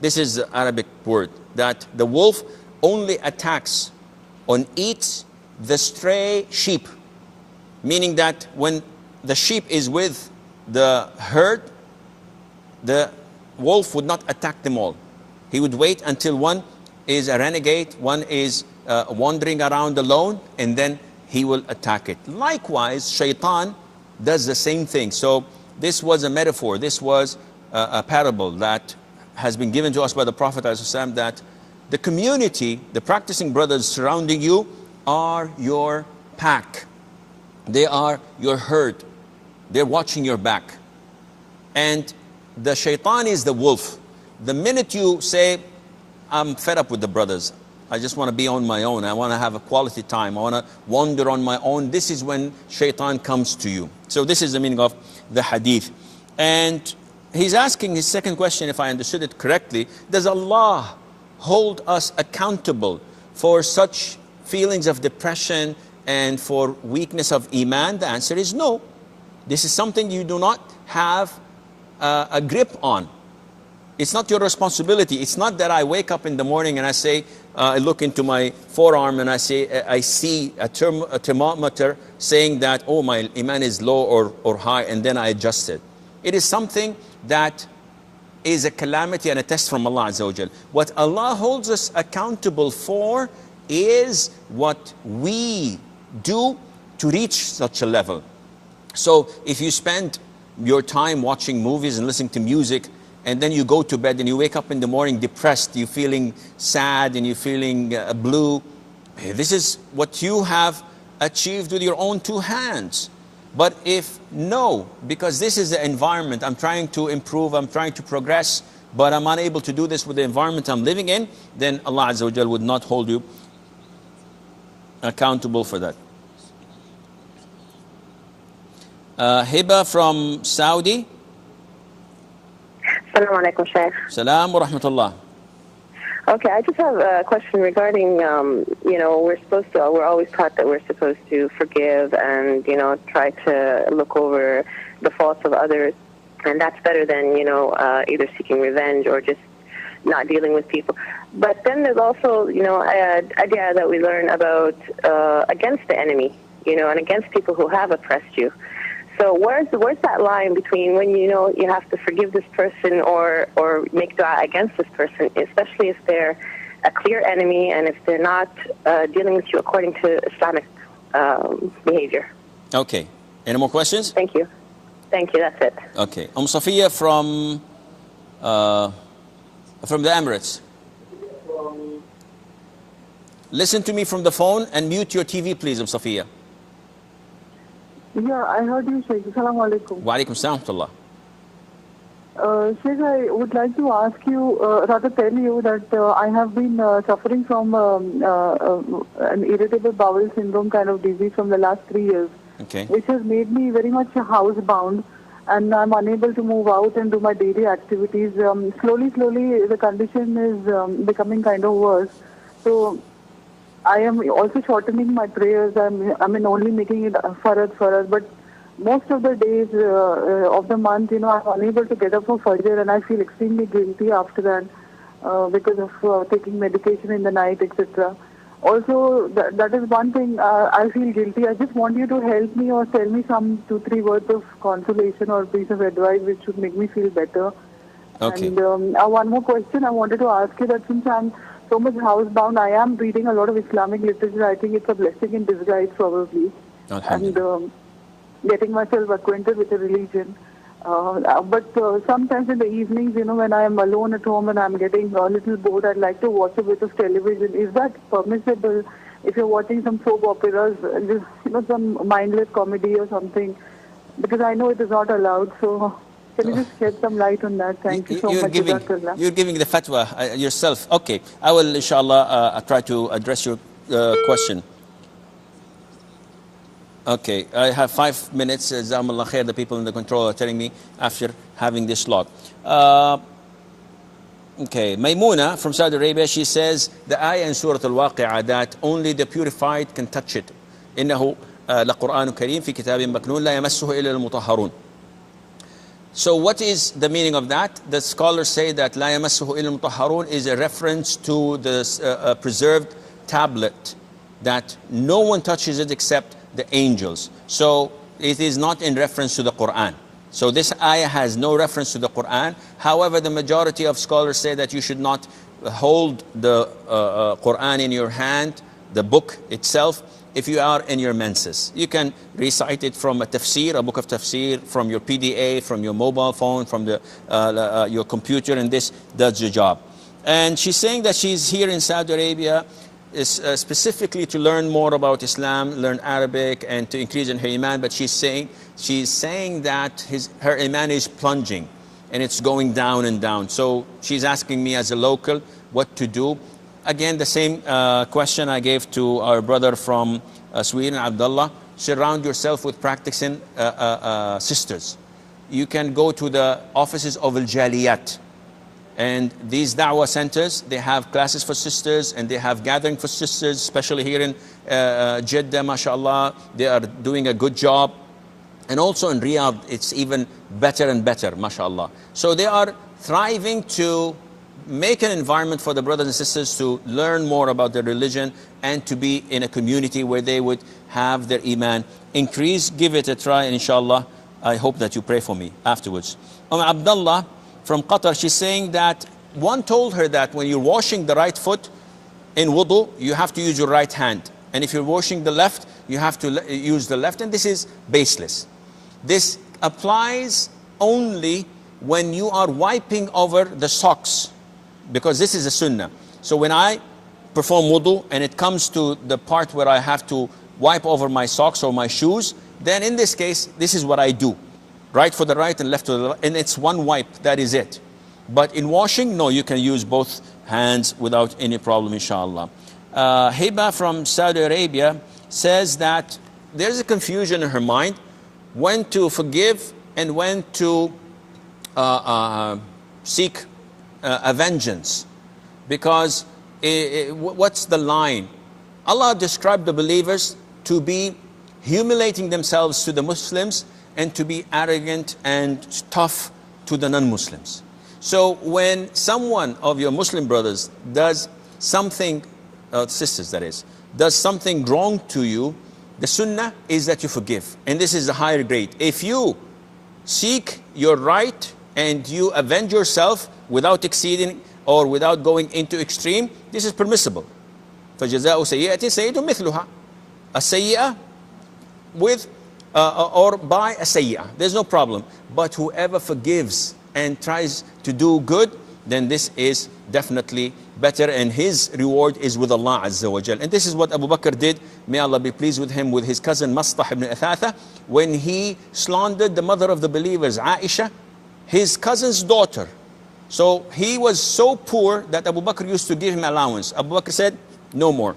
This is the Arabic word, that the wolf only attacks or eats the stray sheep. Meaning that when the sheep is with the herd, the wolf would not attack them all. He would wait until one is a renegade, one is wandering around alone, and then he will attack it. Likewise, shaitan does the same thing. So this was a metaphor, this was a parable that has been given to us by the Prophet ﷺ, that the community, the practicing brothers surrounding you are your pack. They are your herd. They're watching your back. And the shaitan is the wolf. The minute you say, I'm fed up with the brothers, I just want to be on my own, I want to have a quality time, I want to wander on my own, this is when shaitan comes to you. So this is the meaning of the hadith. And he's asking his second question, if I understood it correctly, does Allah hold us accountable for such feelings of depression and for weakness of iman? The answer is no. This is something you do not have a grip on. It's not your responsibility. It's not that I wake up in the morning and I say, I look into my forearm and I say, I see a thermometer saying that, oh, my iman is low or high, and then I adjust it. It is something that is a calamity and a test from Allah Azza wa Jal. What Allah holds us accountable for is what we do to reach such a level. So if you spend your time watching movies and listening to music, and then you go to bed and you wake up in the morning depressed, you're feeling sad and you're feeling blue, this is what you have achieved with your own two hands. But if no, because this is the environment, I'm trying to improve, I'm trying to progress, but I'm unable to do this with the environment I'm living in, then Allah Azza wa Jal would not hold you accountable for that. Hiba from Saudi. Assalamu alaikum, Shaykh. Salam wa rahmatullah. Okay, I just have a question regarding, we're always taught that we're supposed to forgive and, try to look over the faults of others. And that's better than, either seeking revenge or just not dealing with people. But then there's also, an idea that we learn about against the enemy, and against people who have oppressed you. So where's that line between when you have to forgive this person or make dua against this person, especially if they're a clear enemy and if they're not dealing with you according to Islamic behavior? Okay. Any more questions? Thank you. Thank you. That's it. Okay. Safiya from the Emirates. Listen to me from the phone and mute your TV, please, Safiya. Yeah, I heard you, Sheikh. Assalamu alaikum. Wa alaikum salam wa rahmatullah. Sheikh, I would like to ask you, rather tell you that I have been suffering from an irritable bowel syndrome kind of disease from the last 3 years, okay, which has made me very much housebound, and I'm unable to move out and do my daily activities. Slowly, the condition is becoming kind of worse. So I am also shortening my prayers. Only making it farad, but most of the days of the month, I'm unable to get up for Fajr, and I feel extremely guilty after that because of taking medication in the night, etc. Also, that is one thing I feel guilty. I just want you to help me or tell me some 2-3 words of consolation or piece of advice which should make me feel better. Okay. And one more question I wanted to ask you, that since I'm so much housebound, I am reading a lot of Islamic literature. I think it's a blessing in disguise, probably. And getting myself acquainted with the religion. But sometimes in the evenings, when I am alone at home and I'm getting a little bored, I'd like to watch a bit of television. Is that permissible? If you're watching some soap operas, just, some mindless comedy or something, Because I know it is not allowed. So can you just shed some light on that? Thank you so much, Jazakallah. You're giving the fatwa yourself. Okay, I will inshallah try to address your question. Okay, I have 5 minutes. Jazakumullah khair, the people in the control are telling me after having this slot. Okay, Maymuna from Saudi Arabia, she says the ayah in Surah Al-Waqi'ah that only the purified can touch it. إنه لقرآن كريم في كتاب مكنون لا يمسه إلا المطهرون. So what is the meaning of that? The scholars say that لا يمسه إلا المطهرون is a reference to the preserved tablet, that no one touches it except the angels. So it is not in reference to the Quran. So this ayah has no reference to the Quran. However, the majority of scholars say that you should not hold the Quran in your hand, the book itself, if you are in your menses. You can recite it from a tafsir, a book of tafsir, from your PDA, from your mobile phone, from your computer, and this does the job. And she's saying that she's here in Saudi Arabia is specifically to learn more about Islam, learn Arabic, and to increase in her iman. But she's saying that her iman is plunging, and it's going down and down. So she's asking me as a local what to do. Again, the same question I gave to our brother from Sweden, Abdullah. Surround yourself with practicing sisters. You can go to the offices of Al-Jaliyat. And these da'wah centers, they have classes for sisters, and they have gathering for sisters, especially here in Jeddah, mashallah. They are doing a good job. And also in Riyadh, it's even better and better, mashallah. So they are thriving to make an environment for the brothers and sisters to learn more about their religion and to be in a community where they would have their iman increase. Give it a try, and inshallah, I hope that you pray for me afterwards. Abdullah from Qatar, she's saying that one told her that when you're washing the right foot in wudu, you have to use your right hand. And if you're washing the left, you have to use the left. And this is baseless. This applies only when you are wiping over the socks, because this is a sunnah. So when I perform wudu and it comes to the part where I have to wipe over my socks or my shoes, then in this case, this is what I do. Right for the right and left for the left, and it's one wipe, that is it. But in washing, no, you can use both hands without any problem, inshallah. Hiba from Saudi Arabia says that there's a confusion in her mind when to forgive and when to seek a vengeance. Because what's the line? Allah described the believers to be humiliating themselves to the Muslims and to be arrogant and tough to the non-Muslims. So when someone of your Muslim brothers does something, sisters that is, does something wrong to you, the sunnah is that you forgive. And this is the higher grade. If you seek your right and you avenge yourself without exceeding or without going into extreme, this is permissible. فَجَزَاءُ سَيِّئَةٍ سَيِّئَةٌ مِثْلُهَا. A sayyi'ah with or by a sayyah, there's no problem. But whoever forgives and tries to do good, then this is definitely better, and his reward is with Allah Azza wa Jal. And this is what Abu Bakr did, may Allah be pleased with him, with his cousin Mastah ibn Athatha, when he slandered the mother of the believers, Aisha, his cousin's daughter. So he was so poor that Abu Bakr used to give him allowance. Abu Bakr said, no more.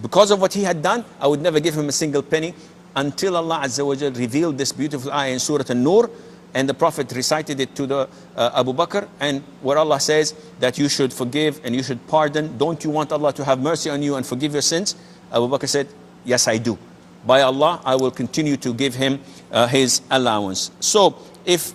Because of what he had done, I would never give him a single penny, until Allah Azza wa Jal revealed this beautiful ayah in Surah An-Nur, and the Prophet recited it to the Abu Bakr, and where Allah says that you should forgive and you should pardon. Don't you want Allah to have mercy on you and forgive your sins? Abu Bakr said, yes, I do. By Allah, I will continue to give him his allowance. So if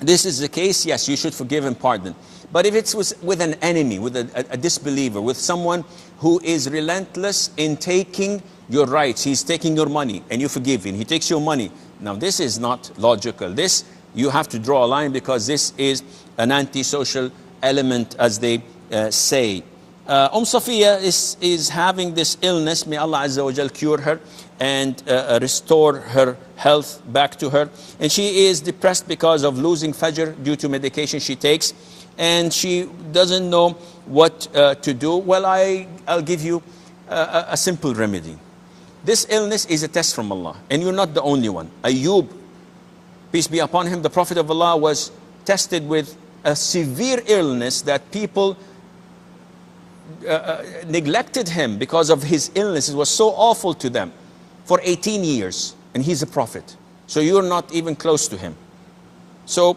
this is the case, yes, you should forgive and pardon. But if it's with an enemy, with a disbeliever, with someone who is relentless in taking your rights, he's taking your money and you forgive him, he takes your money. Now this is not logical. This, you have to draw a line, because this is an antisocial element, as they say. Safiya is having this illness. May Allah Azza wa Jal cure her and restore her health back to her. And she is depressed because of losing Fajr due to medication she takes. And she doesn't know what to do. Well, I'll give you a simple remedy. This illness is a test from Allah, and you're not the only one. Ayub peace be upon him, the Prophet of Allah was tested with a severe illness that people neglected him because of his illness. It was so awful to them for 18 years, and he's a prophet. So you're not even close to him. So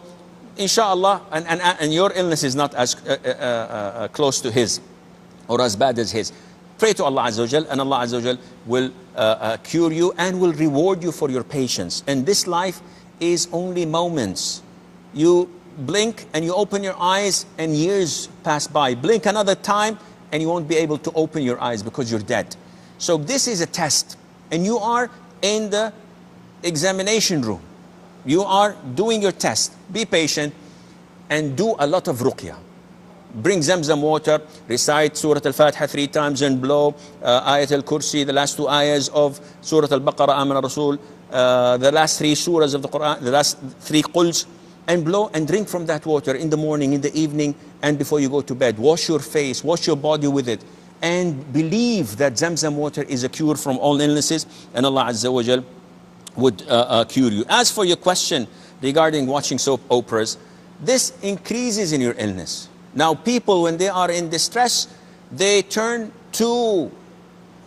inshallah, and your illness is not as close to his or as bad as his. Pray to Allah Azza wa Jal, and Allah Azza wa Jal will cure you and will reward you for your patience. And this life is only moments. You blink and you open your eyes and years pass by. Blink another time and you won't be able to open your eyes because you're dead. So this is a test, and you are in the examination room. You are doing your test. Be patient and do a lot of ruqyah. Bring Zamzam water, recite Surah Al-Fatiha 3 times and blow Ayat Al-Kursi, the last 2 ayahs of Surah Al-Baqarah, Amana Rasul, the last 3 surahs of the Quran, the last 3 quls, and blow and drink from that water in the morning, in the evening, and before you go to bed. Wash your face, wash your body with it, and believe that Zamzam water is a cure from all illnesses, and Allah Azza wa Jal would cure you. As for your question regarding watching soap operas, this increases in your illness. Now people, when they are in distress, they turn to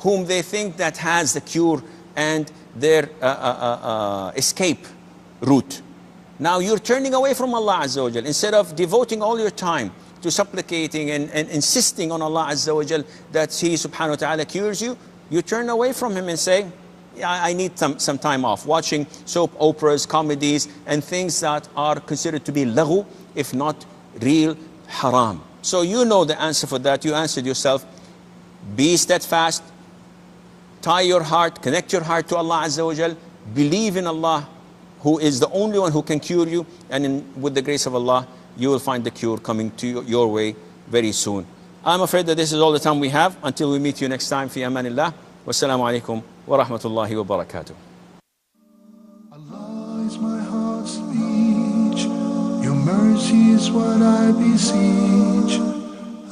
whom they think that has the cure and their escape route. Now you're turning away from Allah Azza wa Jal. Instead of devoting all your time to supplicating and insisting on Allah Azza wa Jal that He subhanahu wa ta'ala cures you, you turn away from Him and say, I need some time off, watching soap operas, comedies, and things that are considered to be laghu, if not real haram. So you know the answer for that. You answered yourself. Be steadfast, tie your heart, connect your heart to Allah Azza wa Jal, believe in Allah, who is the only one who can cure you, and with the grace of Allah, you will find the cure coming to your way very soon. I'm afraid that this is all the time we have. Until we meet you next time, fi amanillah. Wassalamu alaikum wa rahmatullahi wa barakatuh. Allah is my heart's speech. Your mercy is what I beseech.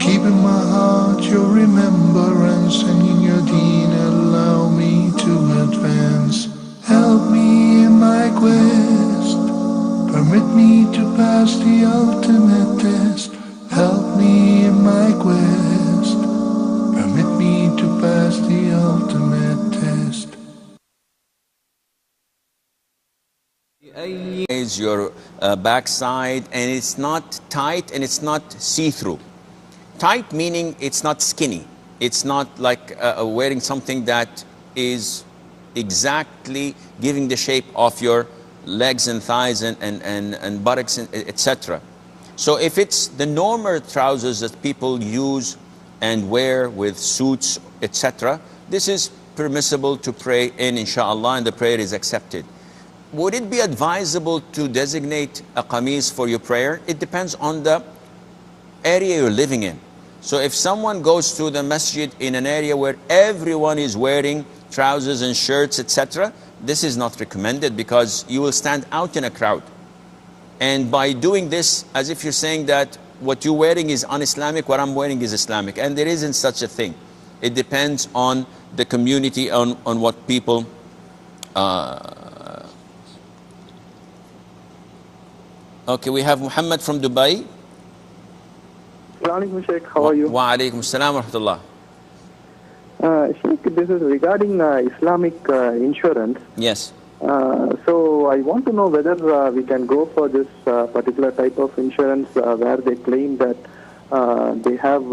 Keep in my heart your remembrance, and in your deen allow me to advance. Help me in my quest. Permit me to pass the ultimate test. Help me in my quest. Permit me to pass the ultimate test. Is your backside, and it's not tight and it's not see-through. Tight meaning it's not skinny. It's not like wearing something that is exactly giving the shape of your legs and thighs and buttocks, etc. So if it's the normal trousers that people use and wear with suits, etc., this is permissible to pray in, inshallah, and the prayer is accepted. Would it be advisable to designate a qamis for your prayer? It depends on the area you're living in. So if someone goes to the masjid in an area where everyone is wearing trousers and shirts, etc., this is not recommended, because you will stand out in a crowd. And by doing this, as if you're saying that what you're wearing is un-Islamic, what I'm wearing is Islamic. And there isn't such a thing. It depends on the community, on what people Okay, we have Muhammad from Dubai. Assalamu alaikum, Sheikh. How are you? Wa alaikum assalam wa rahmatullah. Sheikh, this is regarding Islamic insurance. Yes. So I want to know whether we can go for this particular type of insurance where they claim that they have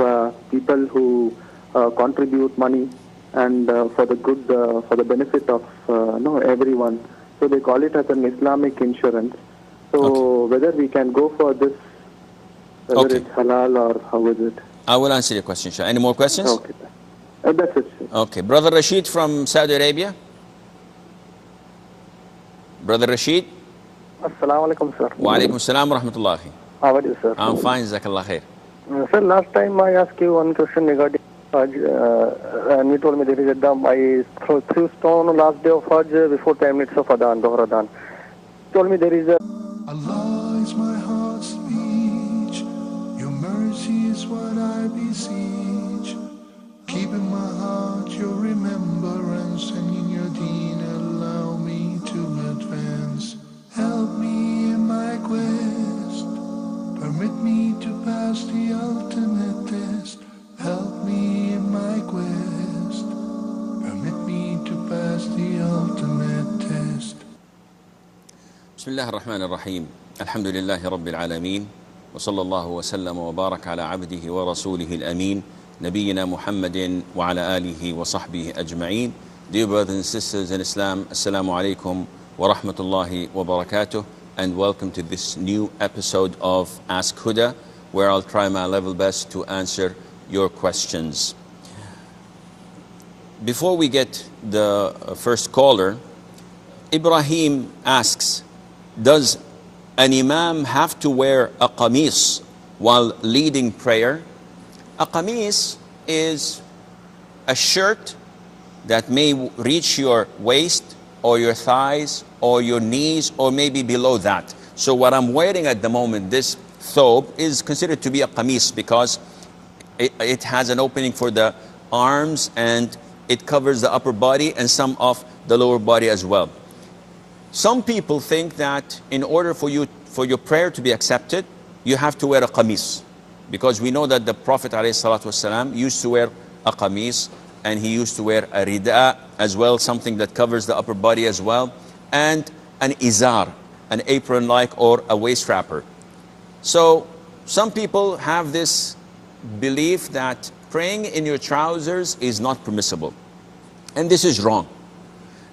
people who contribute money and for the good, for the benefit of everyone. So they call it as an Islamic insurance. So whether we can go for this, whether it's halal or how is it? I will answer your question, Shah. Any more questions? Okay. That's it. Okay. Brother Rashid from Saudi Arabia. Brother Rashid. Assalamu alaikum, sir. Wa alaikum assalam wa rahmatullahi. How are you, sir? I'm fine, Jazakallah khair. Sir, last time I asked you one question regarding Hajj, and you told me there is a dam. I threw stone on last day of Hajj before 10 minutes of Adhan, Dhuhr Adhan. You told me there is a... Allah is my heart's speech. Your mercy is what I beseech. Keep in my heart your remembrance, and in your deen allow me to advance. Help me pass the ultimate test. Help me in my quest. Permit me to pass the ultimate test. بسم الله الرحمن الرحيم. الحمد لله رب العالمين، وصلى الله وسلم وبارك على عبده ورسوله الأمين نبينا محمد وعلى آله وصحبه أجمعين. Dear brothers and sisters in Islam, Assalamu alaikum wa rahmatullahi wa barakatuh, and welcome to this new episode of Ask Huda, where I'll try my level best to answer your questions. Before we get the first caller, Ibrahim asks, does an imam have to wear a qamis while leading prayer? A qamis is a shirt that may reach your waist or your thighs or your knees or maybe below that. So what I'm wearing at the moment, this thobe, is considered to be a qamis because it has an opening for the arms and it covers the upper body and some of the lower body as well. Some people think that in order for your prayer to be accepted, you have to wear a qamis, because we know that the Prophet ﷺ used to wear a qamis, and he used to wear a rida as well, something that covers the upper body as well, and an izar, an apron-like or a waist wrapper. So some people have this belief that praying in your trousers is not permissible, and this is wrong.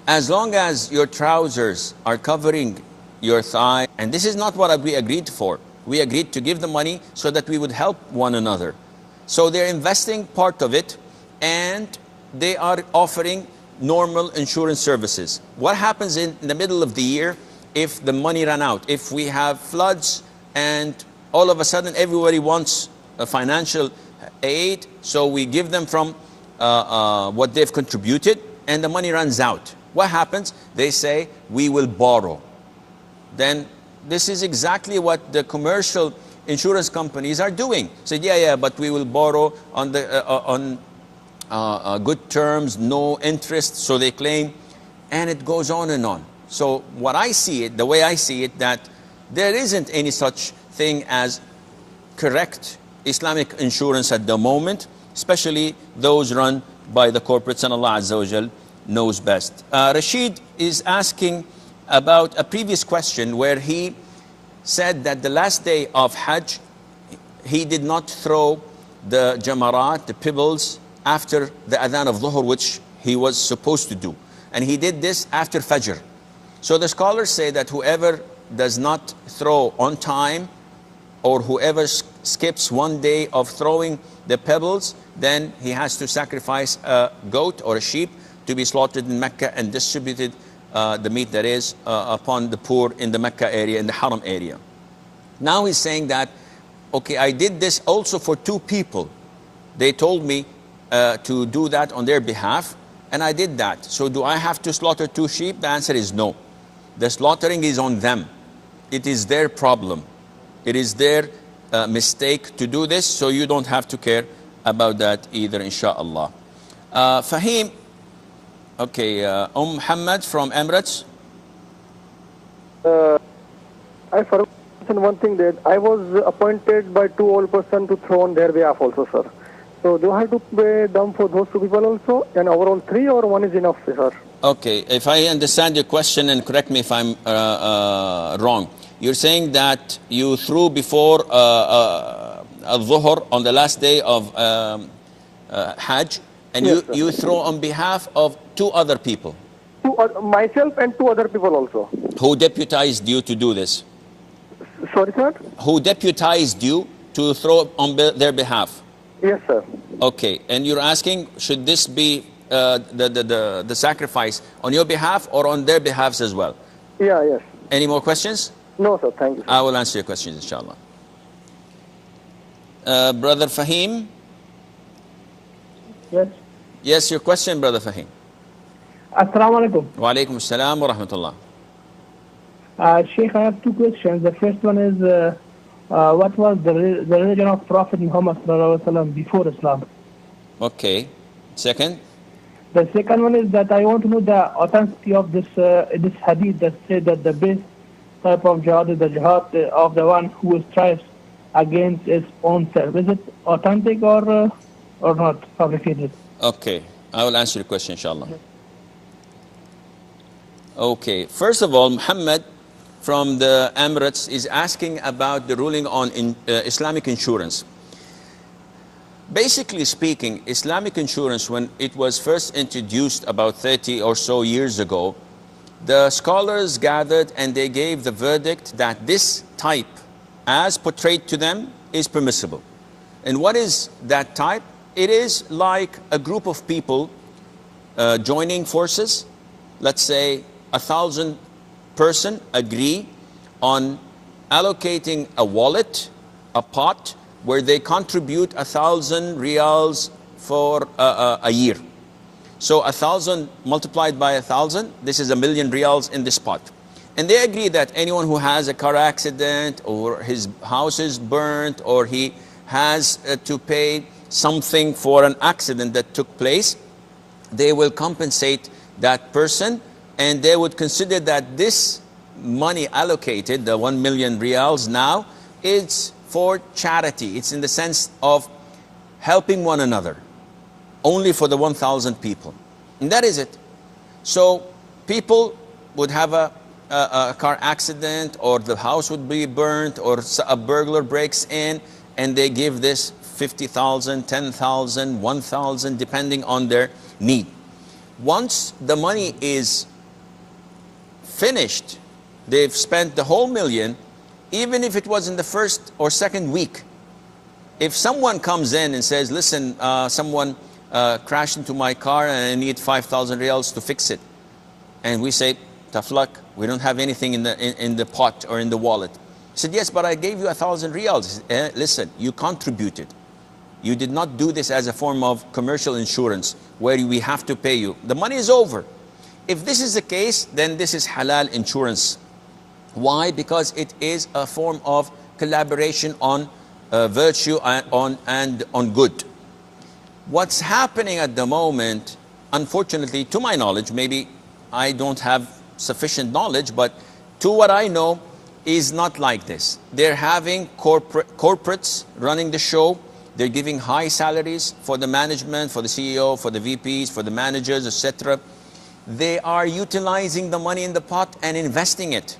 As long as your trousers are covering your thigh, and this is not what we agreed for. We agreed to give the money so that we would help one another. So they're investing part of it, and they are offering normal insurance services. What happens in the middle of the year if the money ran out? If we have floods and all of a sudden everybody wants a financial aid, so we give them from what they've contributed, and the money runs out. What happens? They say, we will borrow. Then this is exactly what the commercial insurance companies are doing. Say, yeah, but we will borrow on good terms, no interest, so they claim, and it goes on and on. So what I see it, the way I see it, that there isn't any such thing as correct Islamic insurance at the moment, especially those run by the corporates, and Allah Azza wa Jal knows best. Rashid is asking about a previous question where he said that the last day of Hajj, he did not throw the jamarat, the pebbles, after the adhan of Dhuhr, which he was supposed to do. And he did this after Fajr. So the scholars say that whoever does not throw on time, or whoever skips one day of throwing the pebbles, then he has to sacrifice a goat or a sheep to be slaughtered in Mecca and distributed the meat that is upon the poor in the Mecca area, in the Haram area. Now he's saying that, okay, I did this also for two people. They told me to do that on their behalf, and I did that. So do I have to slaughter two sheep? The answer is no. The slaughtering is on them. It is their problem. It is their mistake to do this, so you don't have to care about that either, inshallah. Fahim, okay, Muhammad from Emirates. I forgot one thing, that I was appointed by two old persons to throw on their behalf also, sir. So do I have to pay them for those two people also, and overall three, or one is enough, sir? Okay, if I understand your question, and correct me if I'm wrong, you're saying that you threw before Dhuhr on the last day of Hajj, and yes, you throw on behalf of two other people. Myself and two other people also. Who deputized you to do this? Sorry, sir? Who deputized you to throw on their behalf? Yes, sir. Okay, and you're asking, should this be the sacrifice on your behalf or on their behalves as well? Yeah, yes. Any more questions? No, sir. Thank you, sir. I will answer your questions, inshallah. Brother Fahim? Yes. Yes, your question, Brother Fahim. Assalamu alaikum. Wa alaikum assalam wa rahmatullah. Sheikh, I have two questions. The first one is, what was the religion of Prophet Muhammad before Islam? Okay. Second? The second one is that I want to know the authenticity of this hadith that said that the best type of jihad is the jihad of the one who strives against a sponsor. Is it authentic or not fabricated? Okay, I will answer your question, inshallah. Okay, first of all, Muhammad from the Emirates is asking about the ruling on Islamic insurance. Basically speaking, Islamic insurance, when it was first introduced about 30 or so years ago, the scholars gathered and they gave the verdict that this type, as portrayed to them, is permissible. And what is that type? It is like a group of people joining forces. Let's say 1,000 person agree on allocating a wallet, a pot, where they contribute 1,000 riyals for a year. So 1,000 multiplied by 1,000, this is 1,000,000 riyals in this pot. And they agree that anyone who has a car accident or his house is burnt or he has to pay something for an accident that took place, they will compensate that person, and they would consider that this money allocated, the 1,000,000 riyals now, is for charity. It's in the sense of helping one another, only for the 1,000 people. And that is it. So people would have a car accident, or the house would be burnt, or a burglar breaks in, and they give this 50,000, 10,000, 1,000, depending on their need. Once the money is finished, they've spent the whole million, even if it was in the first or second week. If someone comes in and says, listen, someone crashed into my car and I need 5,000 riyals to fix it. And we say, tough luck, we don't have anything in the pot or in the wallet. He said, yes, but I gave you 1,000 riyals. Listen, you contributed. You did not do this as a form of commercial insurance where we have to pay you. The money is over. If this is the case, then this is halal insurance. Why? Because it is a form of collaboration on virtue and on good. What's happening at the moment, unfortunately, to my knowledge, maybe I don't have sufficient knowledge, but to what I know, is not like this. They're having corporates running the show. They're giving high salaries for the management, for the CEO, for the VPs, for the managers, etc. They are utilizing the money in the pot and investing it.